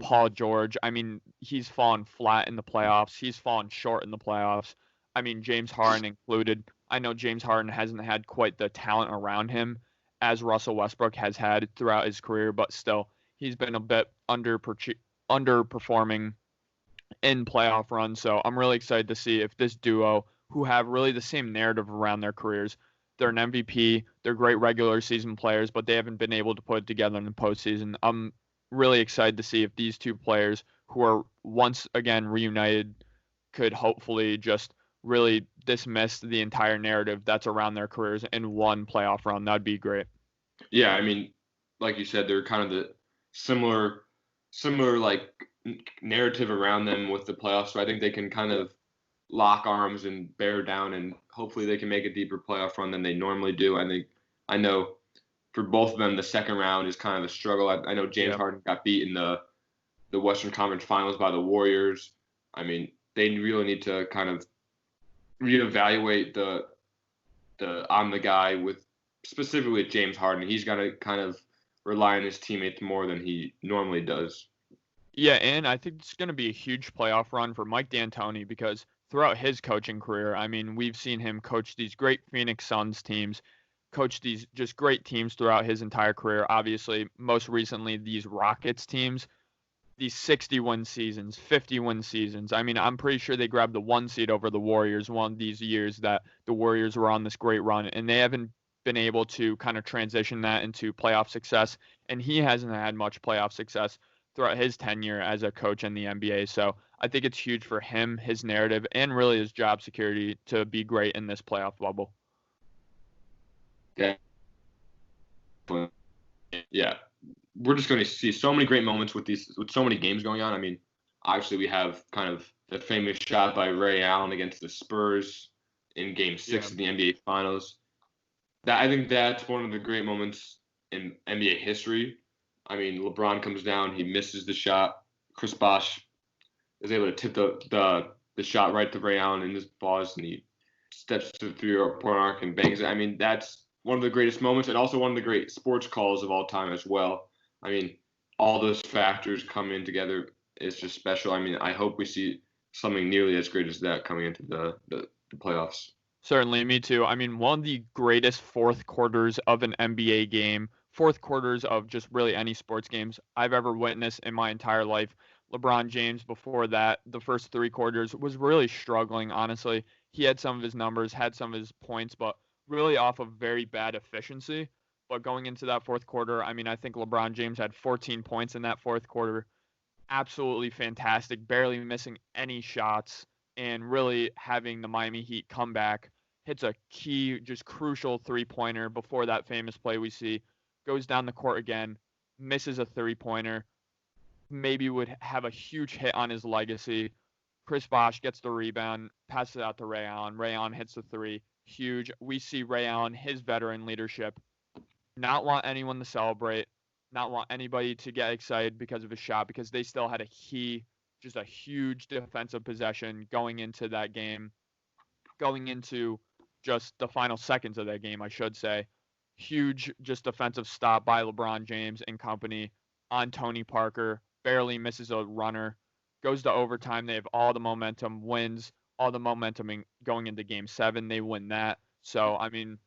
Speaker 1: Paul George, I mean, he's fallen flat in the playoffs. He's fallen short in the playoffs. I mean, James Harden included. I know James Harden hasn't had quite the talent around him as Russell Westbrook has had throughout his career, but still, he's been a bit underperforming in playoff runs. So I'm really excited to see if this duo, who have really the same narrative around their careers, they're an MVP, they're great regular season players, but they haven't been able to put it together in the postseason. I'm really excited to see if these two players, who are once again reunited, could hopefully just really dismiss the entire narrative that's around their careers in one playoff run. That'd be great.
Speaker 2: Yeah, I mean, like you said, they're kind of the similar like narrative around them with the playoffs. So I think they can kind of lock arms and bear down, and hopefully they can make a deeper playoff run than they normally do. I know for both of them, the second round is kind of a struggle. I know James Harden got beat in the Western Conference Finals by the Warriors. I mean, they really need to kind of reevaluate the on the guy with specifically James Harden. He's got to kind of rely on his teammates more than he normally does.
Speaker 1: Yeah, and I think it's going to be a huge playoff run for Mike D'Antoni, because throughout his coaching career, I mean, we've seen him coach these great Phoenix Suns teams, coach these just great teams throughout his entire career. Obviously, most recently, these Rockets teams, these 60-win seasons, 50-win seasons. I mean, I'm pretty sure they grabbed the 1 seed over the Warriors one of these years that the Warriors were on this great run, and they haven't been able to kind of transition that into playoff success, and he hasn't had much playoff success throughout his tenure as a coach in the NBA. So I think it's huge for him, his narrative, and really his job security to be great in this playoff bubble.
Speaker 2: Yeah. We're just going to see so many great moments with so many games going on. I mean, obviously we have kind of the famous shot by Ray Allen against the Spurs in Game 6 of the NBA Finals. I think that's one of the great moments in NBA history. I mean, LeBron comes down, he misses the shot. Chris Bosh is able to tip the shot right to Ray Allen in his balls, and he steps to the 3-point arc and bangs it. I mean, that's one of the greatest moments, and also one of the great sports calls of all time as well. I mean, all those factors coming in together is just special. I mean, I hope we see something nearly as great as that coming into the playoffs.
Speaker 1: Certainly, me too. I mean, one of the greatest fourth quarters of an NBA game, fourth quarters of just really any sports games I've ever witnessed in my entire life. LeBron James, before that, the first 3 quarters, was really struggling, honestly. He had some of his numbers, had some of his points, but really off of very bad efficiency. But going into that fourth quarter, I mean, I think LeBron James had 14 points in that fourth quarter. Absolutely fantastic, barely missing any shots, and really having the Miami Heat come back. Hits a key, just crucial 3-pointer before that famous play we see. Goes down the court again, misses a 3-pointer. Maybe would have a huge hit on his legacy. Chris Bosh gets the rebound, passes it out to Ray Allen. Ray Allen hits the 3. Huge. We see Ray Allen, his veteran leadership, not want anyone to celebrate, not want anybody to get excited because of a shot, because they still had just a huge defensive possession going into that game, going into just the final seconds of that game, I should say. Huge just defensive stop by LeBron James and company on Tony Parker, barely misses a runner, goes to overtime. They have all the momentum, wins all the momentum going into game 7. They win that. So, I mean,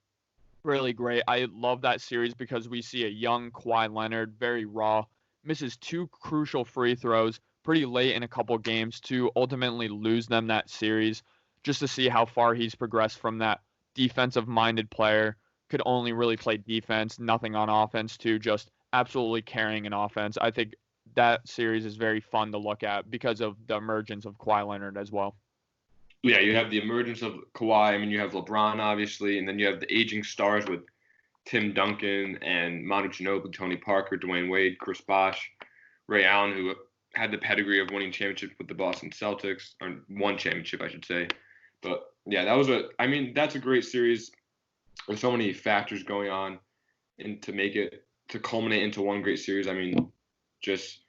Speaker 1: really great. I love that series because we see a young Kawhi Leonard, very raw, misses 2 crucial free throws pretty late in a couple games to ultimately lose them that series, just to see how far he's progressed from that defensive-minded player, could only really play defense, nothing on offense, to just absolutely carrying an offense. I think that series is very fun to look at because of the emergence of Kawhi Leonard as well.
Speaker 2: Yeah, you have the emergence of Kawhi. I mean, you have LeBron, obviously, and then you have the aging stars with Tim Duncan and Manu Ginobili, Tony Parker, Dwayne Wade, Chris Bosh, Ray Allen, who had the pedigree of winning championships with the Boston Celtics, or one championship, I should say. But, yeah, that's a great series. There's so many factors going on and to culminate into one great series. I mean, just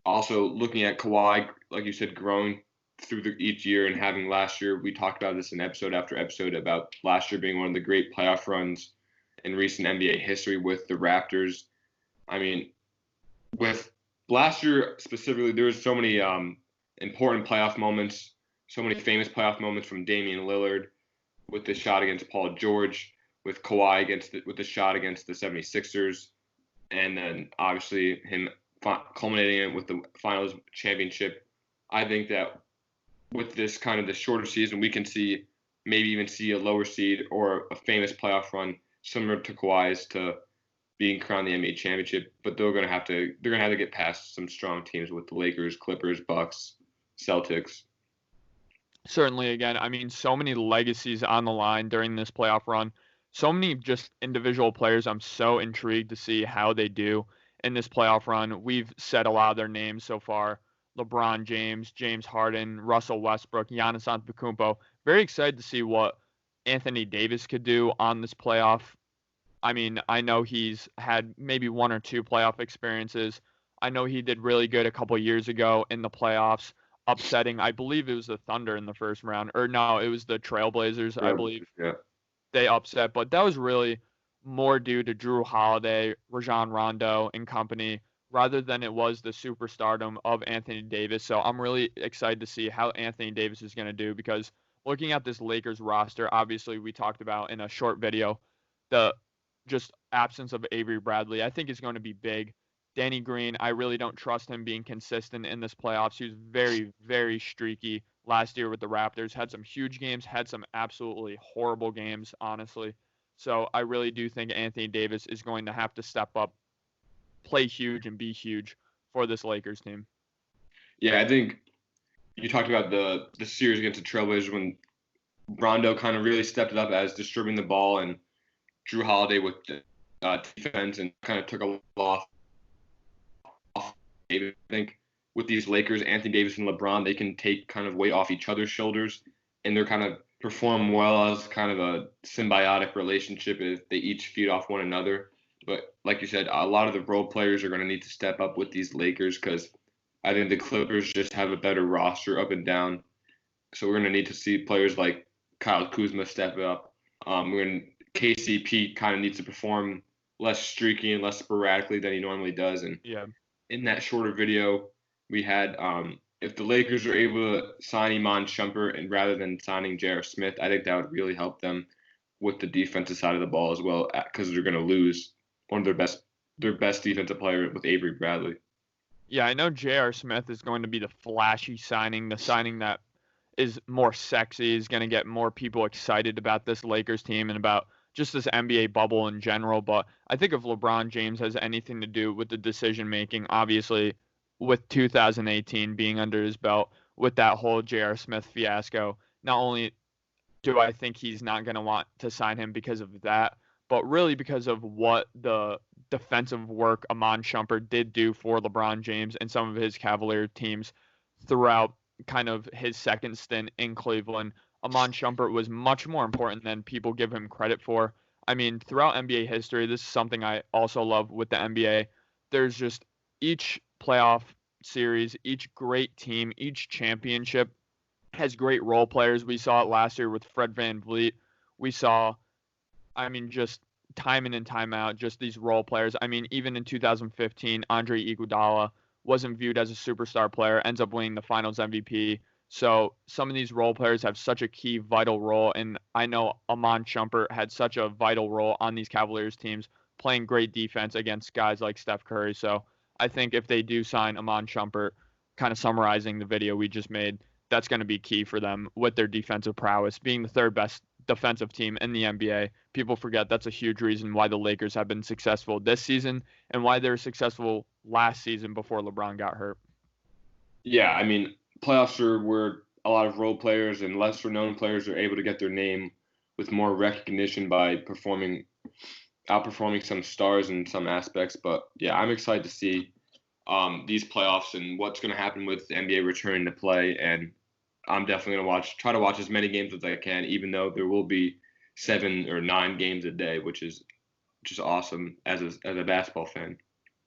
Speaker 2: also looking at Kawhi, like you said, growing through each year, and having last year, we talked about this in episode after episode about last year being one of the great playoff runs in recent NBA history with the Raptors. I mean, with last year specifically, there was so many important playoff moments, so many famous playoff moments from Damian Lillard with the shot against Paul George, with Kawhi with the shot against the 76ers, and then obviously him culminating it with the finals championship. I think that with this kind of the shorter season, we can maybe even see a lower seed or a famous playoff run similar to Kawhi's to being crowned the NBA championship. But they're gonna have to get past some strong teams with the Lakers, Clippers, Bucks, Celtics.
Speaker 1: Certainly, again, I mean, so many legacies on the line during this playoff run. So many just individual players. I'm so intrigued to see how they do in this playoff run. We've said a lot of their names so far. LeBron James, James Harden, Russell Westbrook, Giannis Antetokounmpo. Very excited to see what Anthony Davis could do on this playoff. I mean, I know he's had maybe 1 or 2 playoff experiences. I know he did really good a couple years ago in the playoffs, upsetting, I believe it was the Thunder in the first round. Or no, it was the Trailblazers, I believe.
Speaker 2: Yeah.
Speaker 1: They upset, but that was really more due to Drew Holiday, Rajon Rondo, and company, rather than it was the superstardom of Anthony Davis. So I'm really excited to see how Anthony Davis is going to do, because looking at this Lakers roster, obviously we talked about in a short video, the just absence of Avery Bradley, I think is going to be big. Danny Green, I really don't trust him being consistent in this playoffs. He was very, very streaky last year with the Raptors. Had some huge games, had some absolutely horrible games, honestly. So I really do think Anthony Davis is going to have to step up, play huge, and be huge for this Lakers team.
Speaker 2: Yeah, I think you talked about the series against the Trailblazers when Rondo kind of really stepped it up as distributing the ball, and Drew Holiday with the defense and kind of took a lot off. I think with these Lakers, Anthony Davis and LeBron, they can take kind of weight off each other's shoulders, and they're kind of perform well as kind of a symbiotic relationship if they each feed off one another. But like you said, a lot of the role players are going to need to step up with these Lakers, because I think the Clippers just have a better roster up and down. So we're going to need to see players like Kyle Kuzma step up. KCP kind of needs to perform less streaky and less sporadically than he normally does. And in that shorter video, we had if the Lakers are able to sign Iman Shumpert and rather than signing J.R. Smith, I think that would really help them with the defensive side of the ball as well, because they're going to lose one of their best defensive player with Avery Bradley.
Speaker 1: Yeah, I know J.R. Smith is going to be the flashy signing, the signing that is more sexy, is going to get more people excited about this Lakers team and about just this NBA bubble in general. But I think if LeBron James has anything to do with the decision-making, obviously with 2018 being under his belt, with that whole J.R. Smith fiasco, not only do I think he's not going to want to sign him because of that, but really because of what the defensive work Iman Shumpert did do for LeBron James and some of his Cavalier teams throughout kind of his second stint in Cleveland. Iman Shumpert was much more important than people give him credit for. I mean, throughout NBA history, this is something I also love with the NBA. There's just each playoff series, each great team, each championship has great role players. We saw it last year with Fred VanVleet. We saw, I mean, just time in and time out, just these role players. I mean, even in 2015, Andre Iguodala wasn't viewed as a superstar player, ends up winning the Finals MVP. So some of these role players have such a key, vital role, and I know Amon Shumpert had such a vital role on these Cavaliers teams, playing great defense against guys like Steph Curry. So I think if they do sign Amon Shumpert, kind of summarizing the video we just made, that's going to be key for them with their defensive prowess, being the third best defensive team in the NBA. People forget that's a huge reason why the Lakers have been successful this season and why they were successful last season before LeBron got hurt.
Speaker 2: Yeah, I mean, playoffs are where a lot of role players and lesser known players are able to get their name with more recognition by outperforming some stars in some aspects. But yeah, I'm excited to see these playoffs and what's going to happen with the NBA returning to play. And I'm definitely going to try to watch as many games as I can, even though there will be 7 or 9 games a day, which is just awesome as a basketball fan.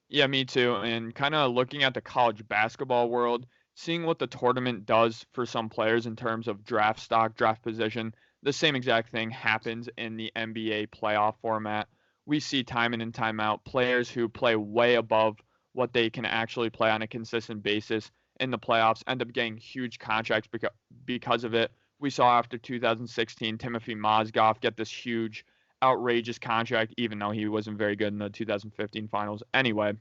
Speaker 1: Yeah, me too. And kind of looking at the college basketball world, seeing what the tournament does for some players in terms of draft stock, draft position, the same exact thing happens in the NBA playoff format. We see time in and time out players who play way above what they can actually play on a consistent basis in the playoffs end up getting huge contracts because of it. We saw after 2016 Timothy Mozgov get this huge, outrageous contract, even though he wasn't very good in the 2015 finals. Anyway,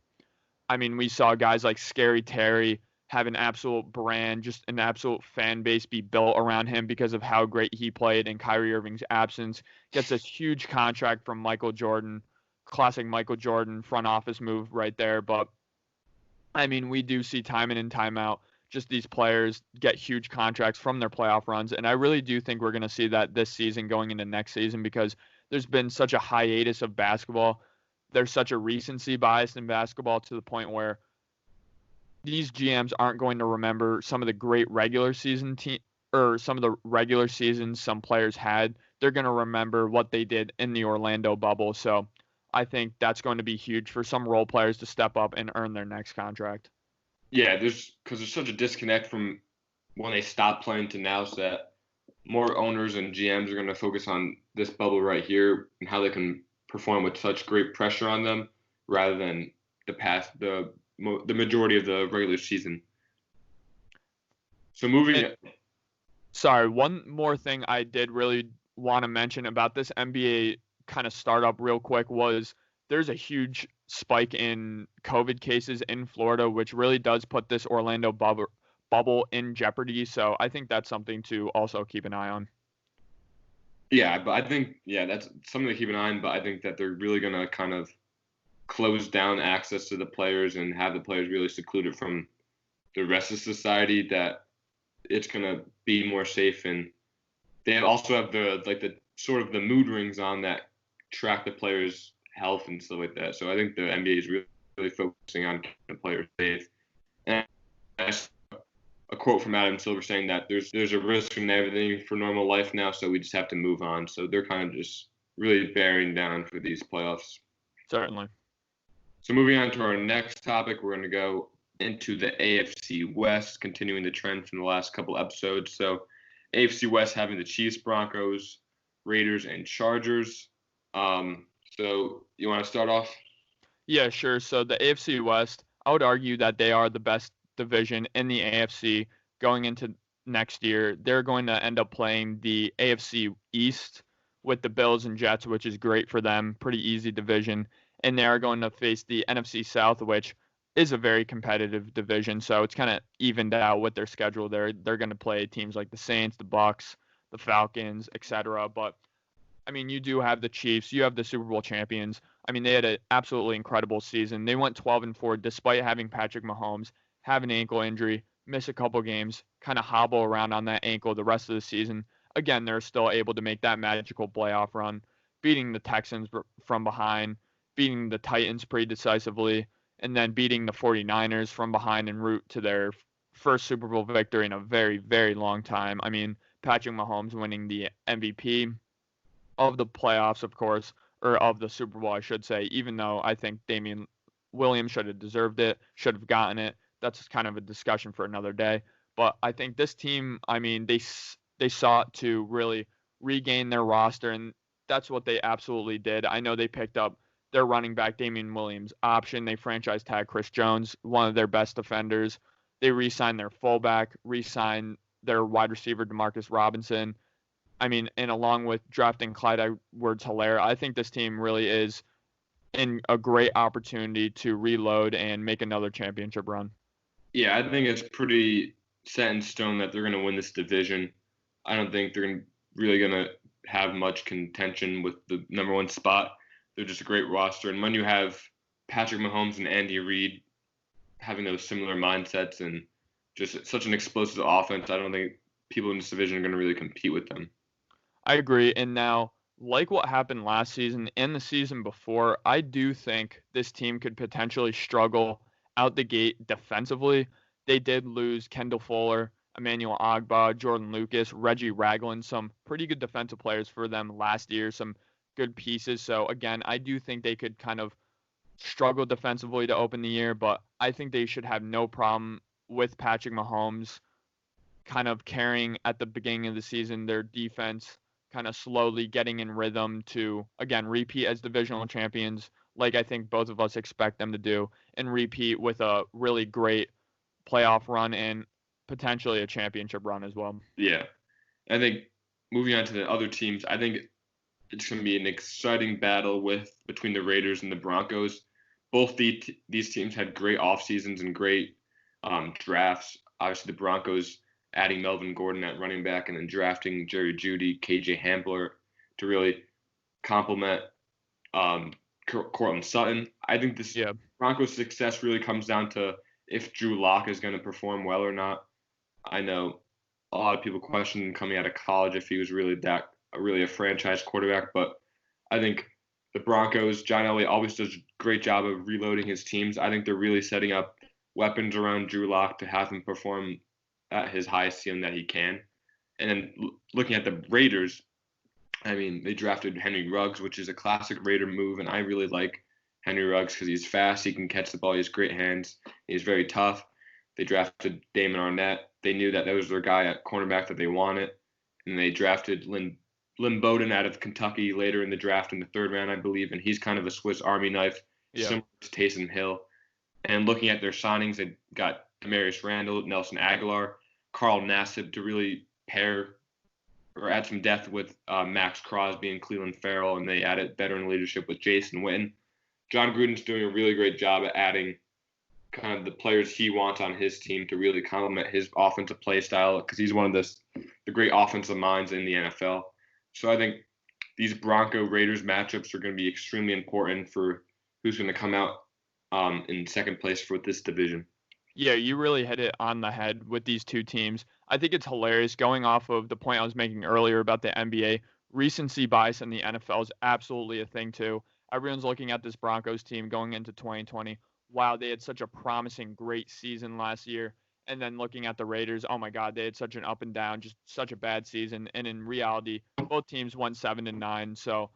Speaker 1: I mean, we saw guys like Scary Terry have an absolute brand, just an absolute fan base be built around him because of how great he played in Kyrie Irving's absence. Gets this huge contract from Michael Jordan, classic Michael Jordan front office move right there. But I mean, we do see time in and time out just these players get huge contracts from their playoff runs. And I really do think we're going to see that this season going into next season because there's been such a hiatus of basketball. There's such a recency bias in basketball to the point where these GMs aren't going to remember some of the great regular season some of the regular seasons some players had. They're going to remember what they did in the Orlando bubble. So I think that's going to be huge for some role players to step up and earn their next contract.
Speaker 2: Yeah, because there's such a disconnect from when they stopped playing to now, so that more owners and GMs are going to focus on this bubble right here and how they can perform with such great pressure on them rather than the majority of the regular season. So
Speaker 1: Sorry, one more thing I did really want to mention about this NBA kind of startup real quick was there's a huge spike in COVID cases in Florida, which really does put this Orlando bubble in jeopardy. So I think that's something to also keep an eye on.
Speaker 2: Yeah, but I think, that's something to keep an eye on, but I think that they're really going to kind of close down access to the players and have the players really secluded from the rest of society, that it's going to be more safe. And they also have the sort of the mood rings on that track the players' health and stuff like that. So I think the NBA is really focusing on keeping the players safe. And I saw a quote from Adam Silver saying that there's a risk in everything for normal life now, so we just have to move on. So they're kind of just really bearing down for these playoffs.
Speaker 1: Certainly.
Speaker 2: So moving on to our next topic, we're going to go into the AFC West, continuing the trend from the last couple episodes. So AFC West having the Chiefs, Broncos, Raiders, and Chargers. So you want to start off?
Speaker 1: Yeah, sure. So the AFC West, I would argue that they are the best division in the AFC going into next year. They're going to end up playing the AFC East with the Bills and Jets, which is great for them. Pretty easy division. And they are going to face the NFC South, which is a very competitive division. So it's kind of evened out with their schedule. They're going to play teams like the Saints, the Bucks, the Falcons, etc. But I mean, you do have the Chiefs. You have the Super Bowl champions. I mean, they had an absolutely incredible season. They went 12-4 despite having Patrick Mahomes have an ankle injury, miss a couple games, kind of hobble around on that ankle the rest of the season. Again, they're still able to make that magical playoff run, beating the Texans from behind, beating the Titans pretty decisively, and then beating the 49ers from behind en route to their first Super Bowl victory in a very, very long time. I mean, Patrick Mahomes winning the MVP of the playoffs, of course, or of the Super Bowl, I should say, even though I think Damian Williams should have deserved it, should have gotten it. That's kind of a discussion for another day. But I think this team, I mean, they sought to really regain their roster, and that's what they absolutely did. I know they picked up their running back, Damian Williams, option. They franchise tag Chris Jones, one of their best defenders. They re-signed their fullback, re-signed their wide receiver, Demarcus Robinson. I mean, and along with drafting Clyde Edwards-Helaire, I think this team really is in a great opportunity to reload and make another championship run.
Speaker 2: Yeah, I think it's pretty set in stone that they're going to win this division. I don't think they're really going to have much contention with the number one spot. They're just a great roster. And when you have Patrick Mahomes and Andy Reid having those similar mindsets and just such an explosive offense, I don't think people in this division are going to really compete with them.
Speaker 1: I agree. And now, like what happened last season and the season before, I do think this team could potentially struggle out the gate defensively. They did lose Kendall Fuller, Emmanuel Ogbah, Jordan Lucas, Reggie Ragland, some pretty good defensive players for them last year, some good pieces. So again, I do think they could kind of struggle defensively to open the year, but I think they should have no problem with Patrick Mahomes kind of carrying at the beginning of the season their defense, kind of slowly getting in rhythm to, again, repeat as divisional champions, like I think both of us expect them to do, and repeat with a really great playoff run and potentially a championship run as well.
Speaker 2: Yeah. I think moving on to the other teams, I think it's going to be an exciting battle between the Raiders and the Broncos. Both these teams had great off seasons and great drafts. Obviously, the Broncos adding Melvin Gordon at running back and then drafting Jerry Jeudy, KJ Hamler to really complement Courtland Sutton. I think this Broncos' success really comes down to if Drew Lock is going to perform well or not. I know a lot of people questioned coming out of college if he was really a franchise quarterback, but I think the Broncos, John Elway always does a great job of reloading his teams. I think they're really setting up weapons around Drew Lock to have him perform at his highest ceiling that he can. And then looking at the Raiders, I mean, they drafted Henry Ruggs, which is a classic Raider move, and I really like Henry Ruggs because he's fast, he can catch the ball, he has great hands, he's very tough. They drafted Damon Arnett. They knew that was their guy at cornerback that they wanted, and they drafted Lynn Bowden out of Kentucky later in the draft in the third round, I believe, and he's kind of a Swiss Army knife, similar to Taysom Hill. And looking at their signings, they got Demarius Randall, Nelson Aguilar, Carl Nassib to really pair or add some depth with Max Crosby and Cleveland Farrell, and they added veteran leadership with Jason Witten. John Gruden's doing a really great job at adding kind of the players he wants on his team to really complement his offensive play style because he's one of the great offensive minds in the NFL. So I think these Bronco-Raiders matchups are going to be extremely important for who's going to come out in second place for this division.
Speaker 1: Yeah, you really hit it on the head with these two teams. I think it's hilarious going off of the point I was making earlier about the NBA. Recency bias in the NFL is absolutely a thing too. Everyone's looking at this Broncos team going into 2020. Wow, they had such a promising, great season last year. And then looking at the Raiders, oh my God, they had such an up and down, just such a bad season. And in reality, both teams won 7-9. So,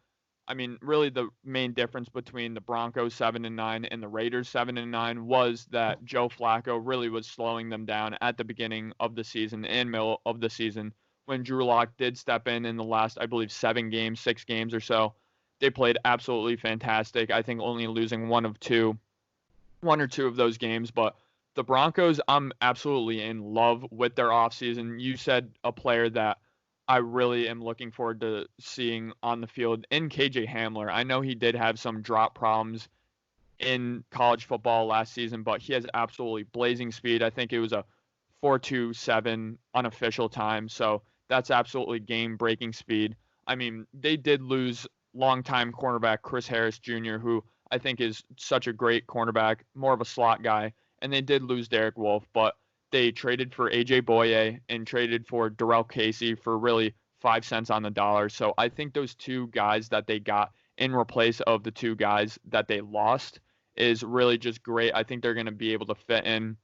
Speaker 1: I mean, really the main difference between the Broncos 7-9 and the Raiders 7-9 was that Joe Flacco really was slowing them down at the beginning of the season and middle of the season. When Drew Lock did step in the last, I believe, 6 games or so, they played absolutely fantastic. I think only losing one or two of those games, but the Broncos, I'm absolutely in love with their offseason. You said a player that I really am looking forward to seeing on the field in KJ Hamler. I know he did have some drop problems in college football last season, but he has absolutely blazing speed. I think it was a 4.27 unofficial time, so that's absolutely game-breaking speed. I mean, they did lose longtime cornerback Chris Harris Jr., who I think is such a great cornerback, more of a slot guy. And they did lose Derek Wolfe, but they traded for A.J. Boye and traded for Darrell Casey for really 5 cents on the dollar. So I think those two guys that they got in replace of the two guys that they lost is really just great. I think they're going to be able to fit in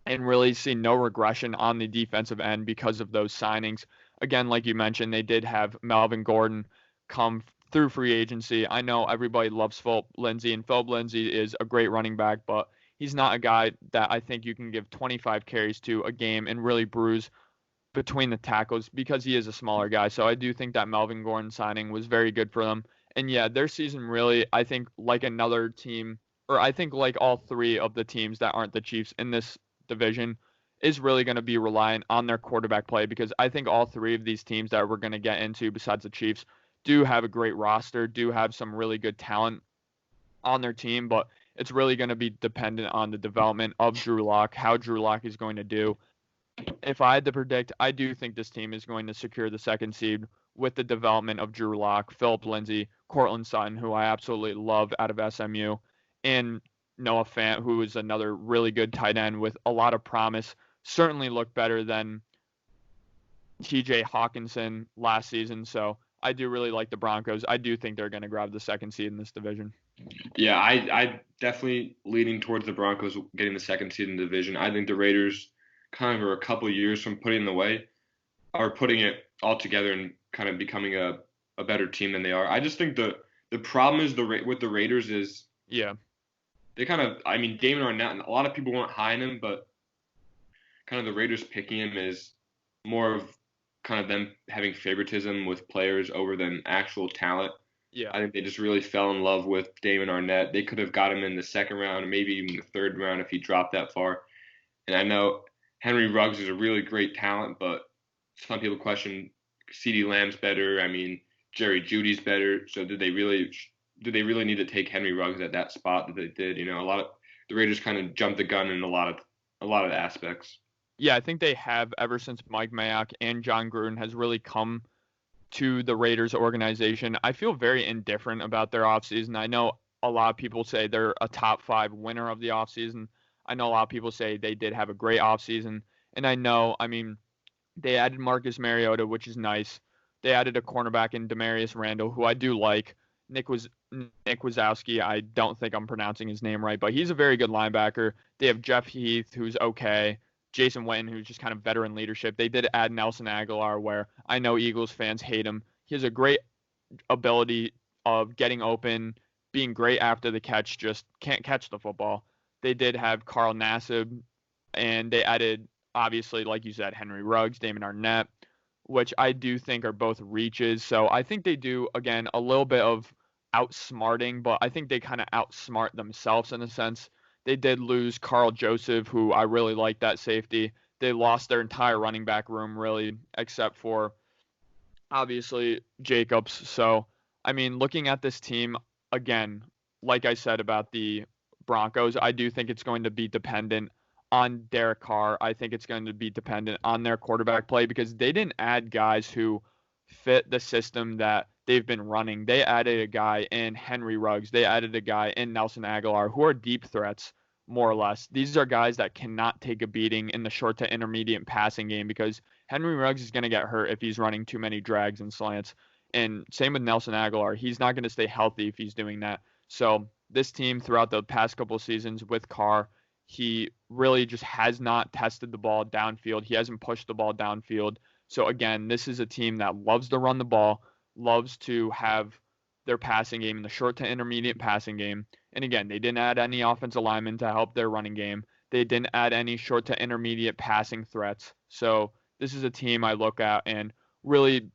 Speaker 1: and really see no regression on the defensive end because of those signings. Again, like you mentioned, they did have Melvin Gordon come through free agency. I know everybody loves Philip Lindsay, and Philip Lindsay is a great running back, but he's not a guy that I think you can give 25 carries to a game and really bruise between the tackles because he is a smaller guy. So I do think that Melvin Gordon signing was very good for them. And yeah, their season really, I think, like another team, or I think like all three of the teams that aren't the Chiefs in this division, is really going to be reliant on their quarterback play, because I think all three of these teams that we're going to get into besides the Chiefs do have a great roster, do have some really good talent on their team, but it's really going to be dependent on the development of Drew Lock, how Drew Lock is going to do. If I had to predict, I do think this team is going to secure the second seed with the development of Drew Lock, Philip Lindsay, Cortland Sutton, who I absolutely love out of SMU, and Noah Fant, who is another really good tight end with a lot of promise. Certainly looked better than TJ Hawkinson last season. So I do really like the Broncos. I do think they're going to grab the second seed in this division.
Speaker 2: Yeah, I definitely leaning towards the Broncos getting the second seed in the division. I think the Raiders kind of are a couple of years from putting it away, are putting it all together and kind of becoming a better team than they are. I just think the problem is with the Raiders is they kind of, I mean, Damon Arnett, a lot of people weren't high on him, but kind of the Raiders picking him is more of kind of them having favoritism with players over than actual talent.
Speaker 1: Yeah.
Speaker 2: I think they just really fell in love with Damon Arnett. They could have got him in the second round, maybe even the third round if he dropped that far. And I know Henry Ruggs is a really great talent, but some people question CeeDee Lamb's better. I mean, Jerry Jeudy's better. So did they really need to take Henry Ruggs at that spot that they did? You know, a lot of the Raiders kind of jumped the gun in a lot of aspects.
Speaker 1: Yeah, I think they have ever since Mike Mayock and John Gruden has really come to the Raiders organization. I feel very indifferent about their offseason. I know a lot of people say they're a top 5 winner of the offseason. I know a lot of people say they did have a great offseason. And I know, I mean, they added Marcus Mariota, which is nice. They added a cornerback in Demarius Randall, who I do like. Nick Wazowski, I don't think I'm pronouncing his name right, but he's a very good linebacker. They have Jeff Heath, who's okay. Jason Witten, who's just kind of veteran leadership. They did add Nelson Aguilar, where I know Eagles fans hate him. He has a great ability of getting open, being great after the catch, just can't catch the football. They did have Carl Nassib, and they added, obviously, like you said, Henry Ruggs, Damon Arnett, which I do think are both reaches. So I think they do, again, a little bit of outsmarting, but I think they kind of outsmart themselves in a sense. They did lose Carl Joseph, who I really like that safety. They lost their entire running back room, really, except for, obviously, Jacobs. So, I mean, looking at this team, again, like I said about the Broncos, I do think it's going to be dependent on Derek Carr. I think it's going to be dependent on their quarterback play, because they didn't add guys who fit the system that they've been running. They added a guy in Henry Ruggs. They added a guy in Nelson Aguilar, who are deep threats, more or less. These are guys that cannot take a beating in the short to intermediate passing game, because Henry Ruggs is going to get hurt if he's running too many drags and slants. And same with Nelson Aguilar. He's not going to stay healthy if he's doing that. So this team throughout the past couple of seasons with Carr, he really just has not tested the ball downfield. He hasn't pushed the ball downfield. So again, this is a team that loves to run the ball, loves to have their passing game in the short to intermediate passing game. And again, they didn't add any offensive linemen to help their running game. They didn't add any short to intermediate passing threats. So this is a team I look at, and really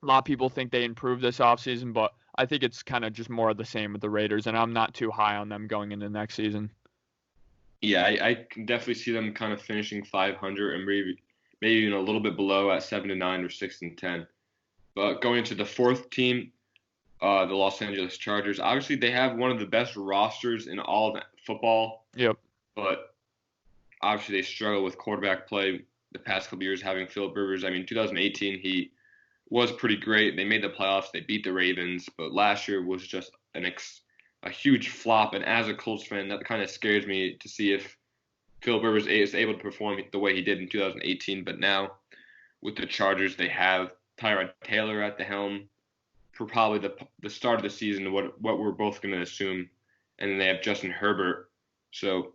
Speaker 1: a lot of people think they improved this offseason, but I think it's kind of just more of the same with the Raiders, and I'm not too high on them going into next season.
Speaker 2: Yeah, I can definitely see them kind of finishing 500 and maybe even a little bit below at 7-9 or 6-10. But going into the fourth team, the Los Angeles Chargers, obviously they have one of the best rosters in all of football.
Speaker 1: Yep.
Speaker 2: But obviously they struggle with quarterback play the past couple years, having Philip Rivers. I mean, 2018 he was pretty great. They made the playoffs. They beat the Ravens, but last year was just a huge flop. And as a Colts fan, that kind of scares me to see if Philip Rivers is able to perform the way he did in 2018. But now with the Chargers, they have Tyrod Taylor at the helm for probably the start of the season, what we're both going to assume. And then they have Justin Herbert. So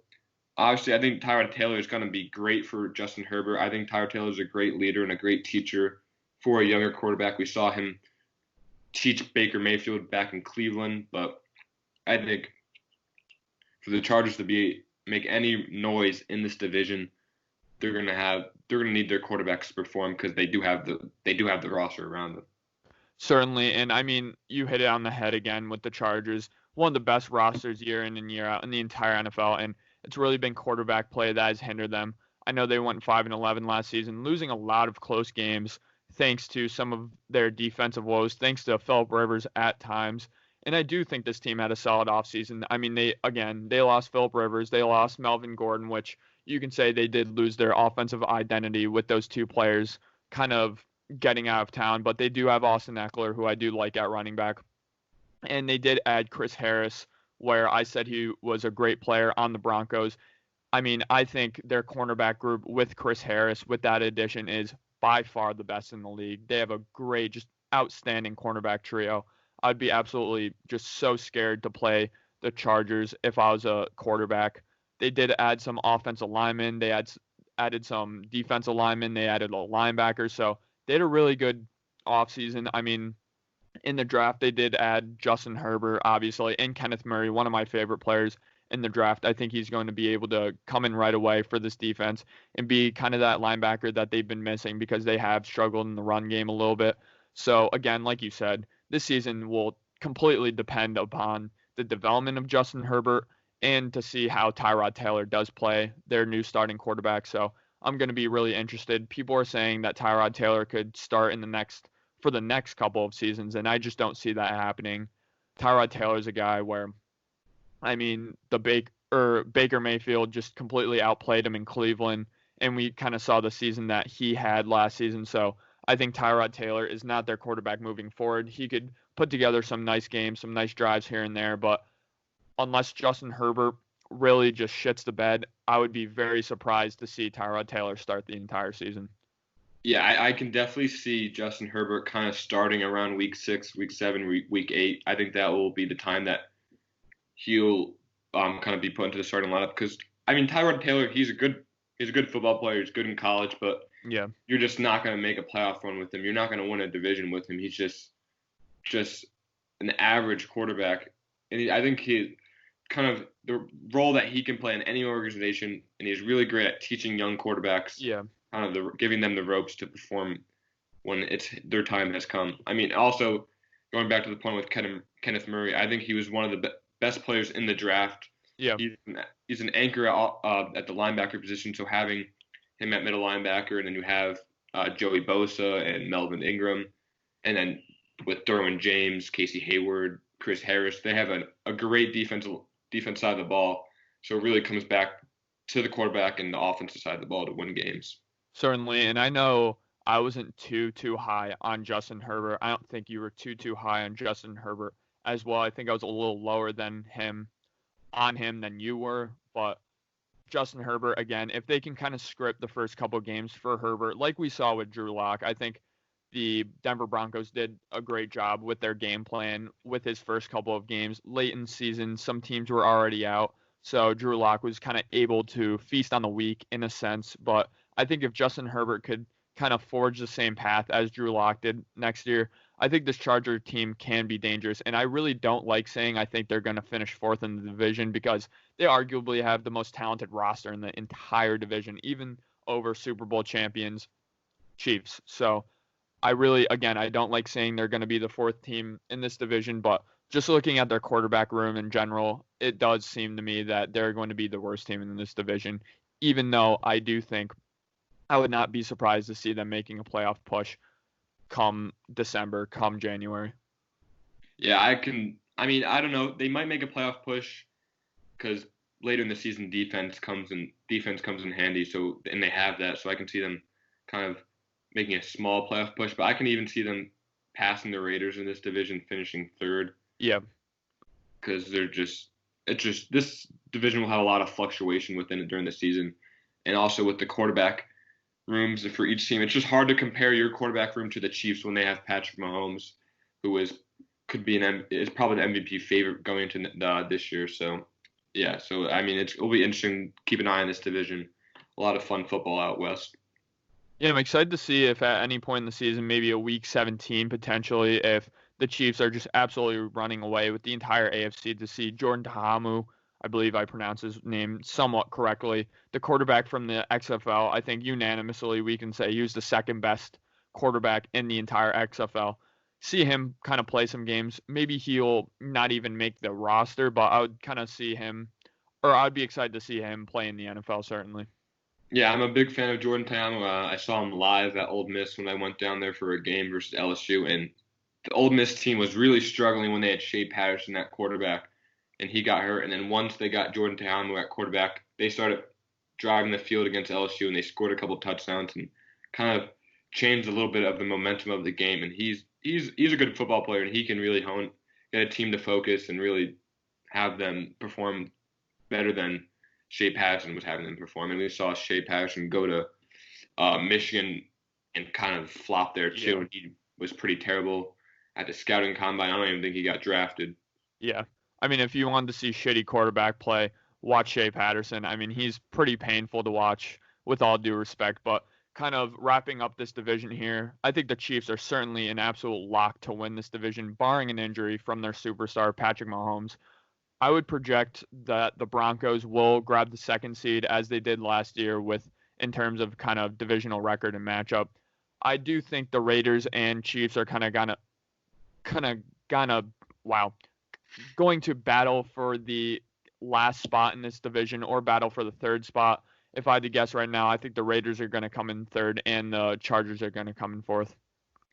Speaker 2: obviously I think Tyrod Taylor is going to be great for Justin Herbert. I think Tyrod Taylor is a great leader and a great teacher for a younger quarterback. We saw him teach Baker Mayfield back in Cleveland. But I think for the Chargers to make any noise in this division, they're gonna need their quarterbacks to perform because they do have the roster around them.
Speaker 1: Certainly, and I mean, you hit it on the head again with the Chargers, one of the best rosters year in and year out in the entire NFL, and it's really been quarterback play that has hindered them. I know they went 5-11 last season, losing a lot of close games thanks to some of their defensive woes, thanks to Philip Rivers at times. And I do think this team had a solid offseason. I mean, they lost Philip Rivers, they lost Melvin Gordon, which you can say they did lose their offensive identity with those two players kind of getting out of town, but they do have Austin Eckler, who I do like at running back. And they did add Chris Harris, where I said he was a great player on the Broncos. I mean, I think their cornerback group with Chris Harris, with that addition, is by far the best in the league. They have a great, just outstanding cornerback trio. I'd be absolutely just so scared to play the Chargers if I was a quarterback. They did add some offensive linemen. They added some defensive linemen. They added a linebacker. So they had a really good offseason. I mean, in the draft, they did add Justin Herbert, obviously, and Kenneth Murray, one of my favorite players in the draft. I think he's going to be able to come in right away for this defense and be kind of that linebacker that they've been missing because they have struggled in the run game a little bit. So, again, like you said, this season will completely depend upon the development of Justin Herbert and to see how Tyrod Taylor does play, their new starting quarterback. So I'm going to be really interested. People are saying that Tyrod Taylor could start for the next couple of seasons, and I just don't see that happening. Tyrod Taylor is a guy where, I mean, Baker Mayfield just completely outplayed him in Cleveland, and we kind of saw the season that he had last season. So I think Tyrod Taylor is not their quarterback moving forward. He could put together some nice games, some nice drives here and there, but unless Justin Herbert really just shits the bed, I would be very surprised to see Tyrod Taylor start the entire season.
Speaker 2: Yeah, I can definitely see Justin Herbert kind of starting around week 6, week 7, week 8. I think that will be the time that he'll kind of be put into the starting lineup because, I mean, Tyrod Taylor, he's a good football player. He's good in college, but
Speaker 1: yeah,
Speaker 2: you're just not going to make a playoff run with him. You're not going to win a division with him. He's just an average quarterback. And I think he kind of the role that he can play in any organization, and he's really great at teaching young quarterbacks.
Speaker 1: Yeah.
Speaker 2: Kind of giving them the ropes to perform when their time has come. I mean, also going back to the point with Kenneth Murray, I think he was one of the best players in the draft.
Speaker 1: Yeah.
Speaker 2: He's an anchor at the linebacker position, so having him at middle linebacker, and then you have Joey Bosa and Melvin Ingram, and then with Derwin James, Casey Hayward, Chris Harris, they have a great defense side of the ball. So it really comes back to the quarterback and the offensive side of the ball to win games.
Speaker 1: Certainly, and I know I wasn't too high on Justin Herbert. I don't think you were too high on Justin Herbert as well. I think I was a little lower than him than you were, but Justin Herbert, again, if they can kind of script the first couple of games for Herbert, like we saw with Drew Lock, I think the Denver Broncos did a great job with their game plan with his first couple of games. Late in the season, some teams were already out, so Drew Lock was kind of able to feast on the weak in a sense, but I think if Justin Herbert could kind of forge the same path as Drew Lock did next year, I think this Charger team can be dangerous. And I really don't like saying I think they're going to finish 4th in the division because they arguably have the most talented roster in the entire division, even over Super Bowl champions Chiefs. So I don't like saying they're going to be the 4th team in this division, but just looking at their quarterback room in general, it does seem to me that they're going to be the worst team in this division, even though I do think I would not be surprised to see them making a playoff push come December, come January.
Speaker 2: Yeah, I don't know. They might make a playoff push because later in the season, defense comes in handy. So, and they have that. So I can see them kind of making a small playoff push. But I can even see them passing the Raiders in this division, finishing 3rd.
Speaker 1: Yeah.
Speaker 2: Because this division will have a lot of fluctuation within it during the season, and also with the quarterback rooms for each team. It's just hard to compare your quarterback room to the Chiefs when they have Patrick Mahomes, who is probably the MVP favorite going into this year. So, yeah. So, I mean, it'll be interesting. Keep an eye on this division. A lot of fun football out west. Yeah,
Speaker 1: I'm excited to see if at any point in the season, maybe a week 17 potentially, if the Chiefs are just absolutely running away with the entire AFC to see Jordan Tahamu, I believe I pronounced his name somewhat correctly, the quarterback from the XFL. I think unanimously we can say he was the second best quarterback in the entire XFL. See him kind of play some games. Maybe he'll not even make the roster, but I would kind of see him, or I'd be excited to see him play in the NFL, certainly.
Speaker 2: Yeah, I'm a big fan of Jordan Tayamu. I saw him live at Ole Miss when I went down there for a game versus LSU, and the Ole Miss team was really struggling when they had Shea Patterson at quarterback, and he got hurt. And then once they got Jordan Tayamu at quarterback, they started driving the field against LSU, and they scored a couple touchdowns and kind of changed a little bit of the momentum of the game. And he's a good football player, and he can really get a team to focus and really have them perform better than Shea Patterson was having them perform. And we saw Shea Patterson go to Michigan and kind of flop there too. Yeah. And he was pretty terrible at the scouting combine. I don't even think he got drafted.
Speaker 1: Yeah. I mean, if you wanted to see shitty quarterback play, watch Shea Patterson. I mean, he's pretty painful to watch with all due respect. But kind of wrapping up this division here, I think the Chiefs are certainly an absolute lock to win this division, barring an injury from their superstar, Patrick Mahomes. I would project that the Broncos will grab the second seed as they did last year in terms of kind of divisional record and matchup. I do think the Raiders and Chiefs are going to battle for the last spot in this division or battle for the third spot. If I had to guess right now, I think the Raiders are going to come in third and the Chargers are going to come in fourth.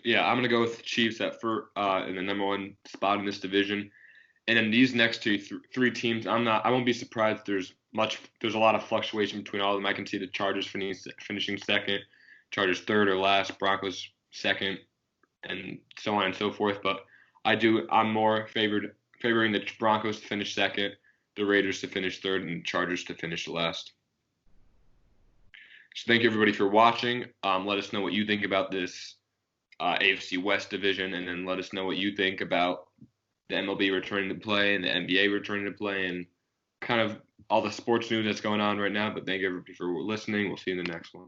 Speaker 2: Yeah, I'm going to go with the Chiefs in the number one spot in this division. And then these next three teams, I won't be surprised. There's a lot of fluctuation between all of them. I can see the Chargers finishing second, Chargers third or last, Broncos second, and so on and so forth. But I'm more favoring the Broncos to finish second, the Raiders to finish third, and the Chargers to finish last. So thank you everybody for watching. Let us know what you think about this AFC West division, and then let us know what you think about the MLB returning to play and the NBA returning to play and kind of all the sports news that's going on right now. But thank you everybody for listening. We'll see you in the next one.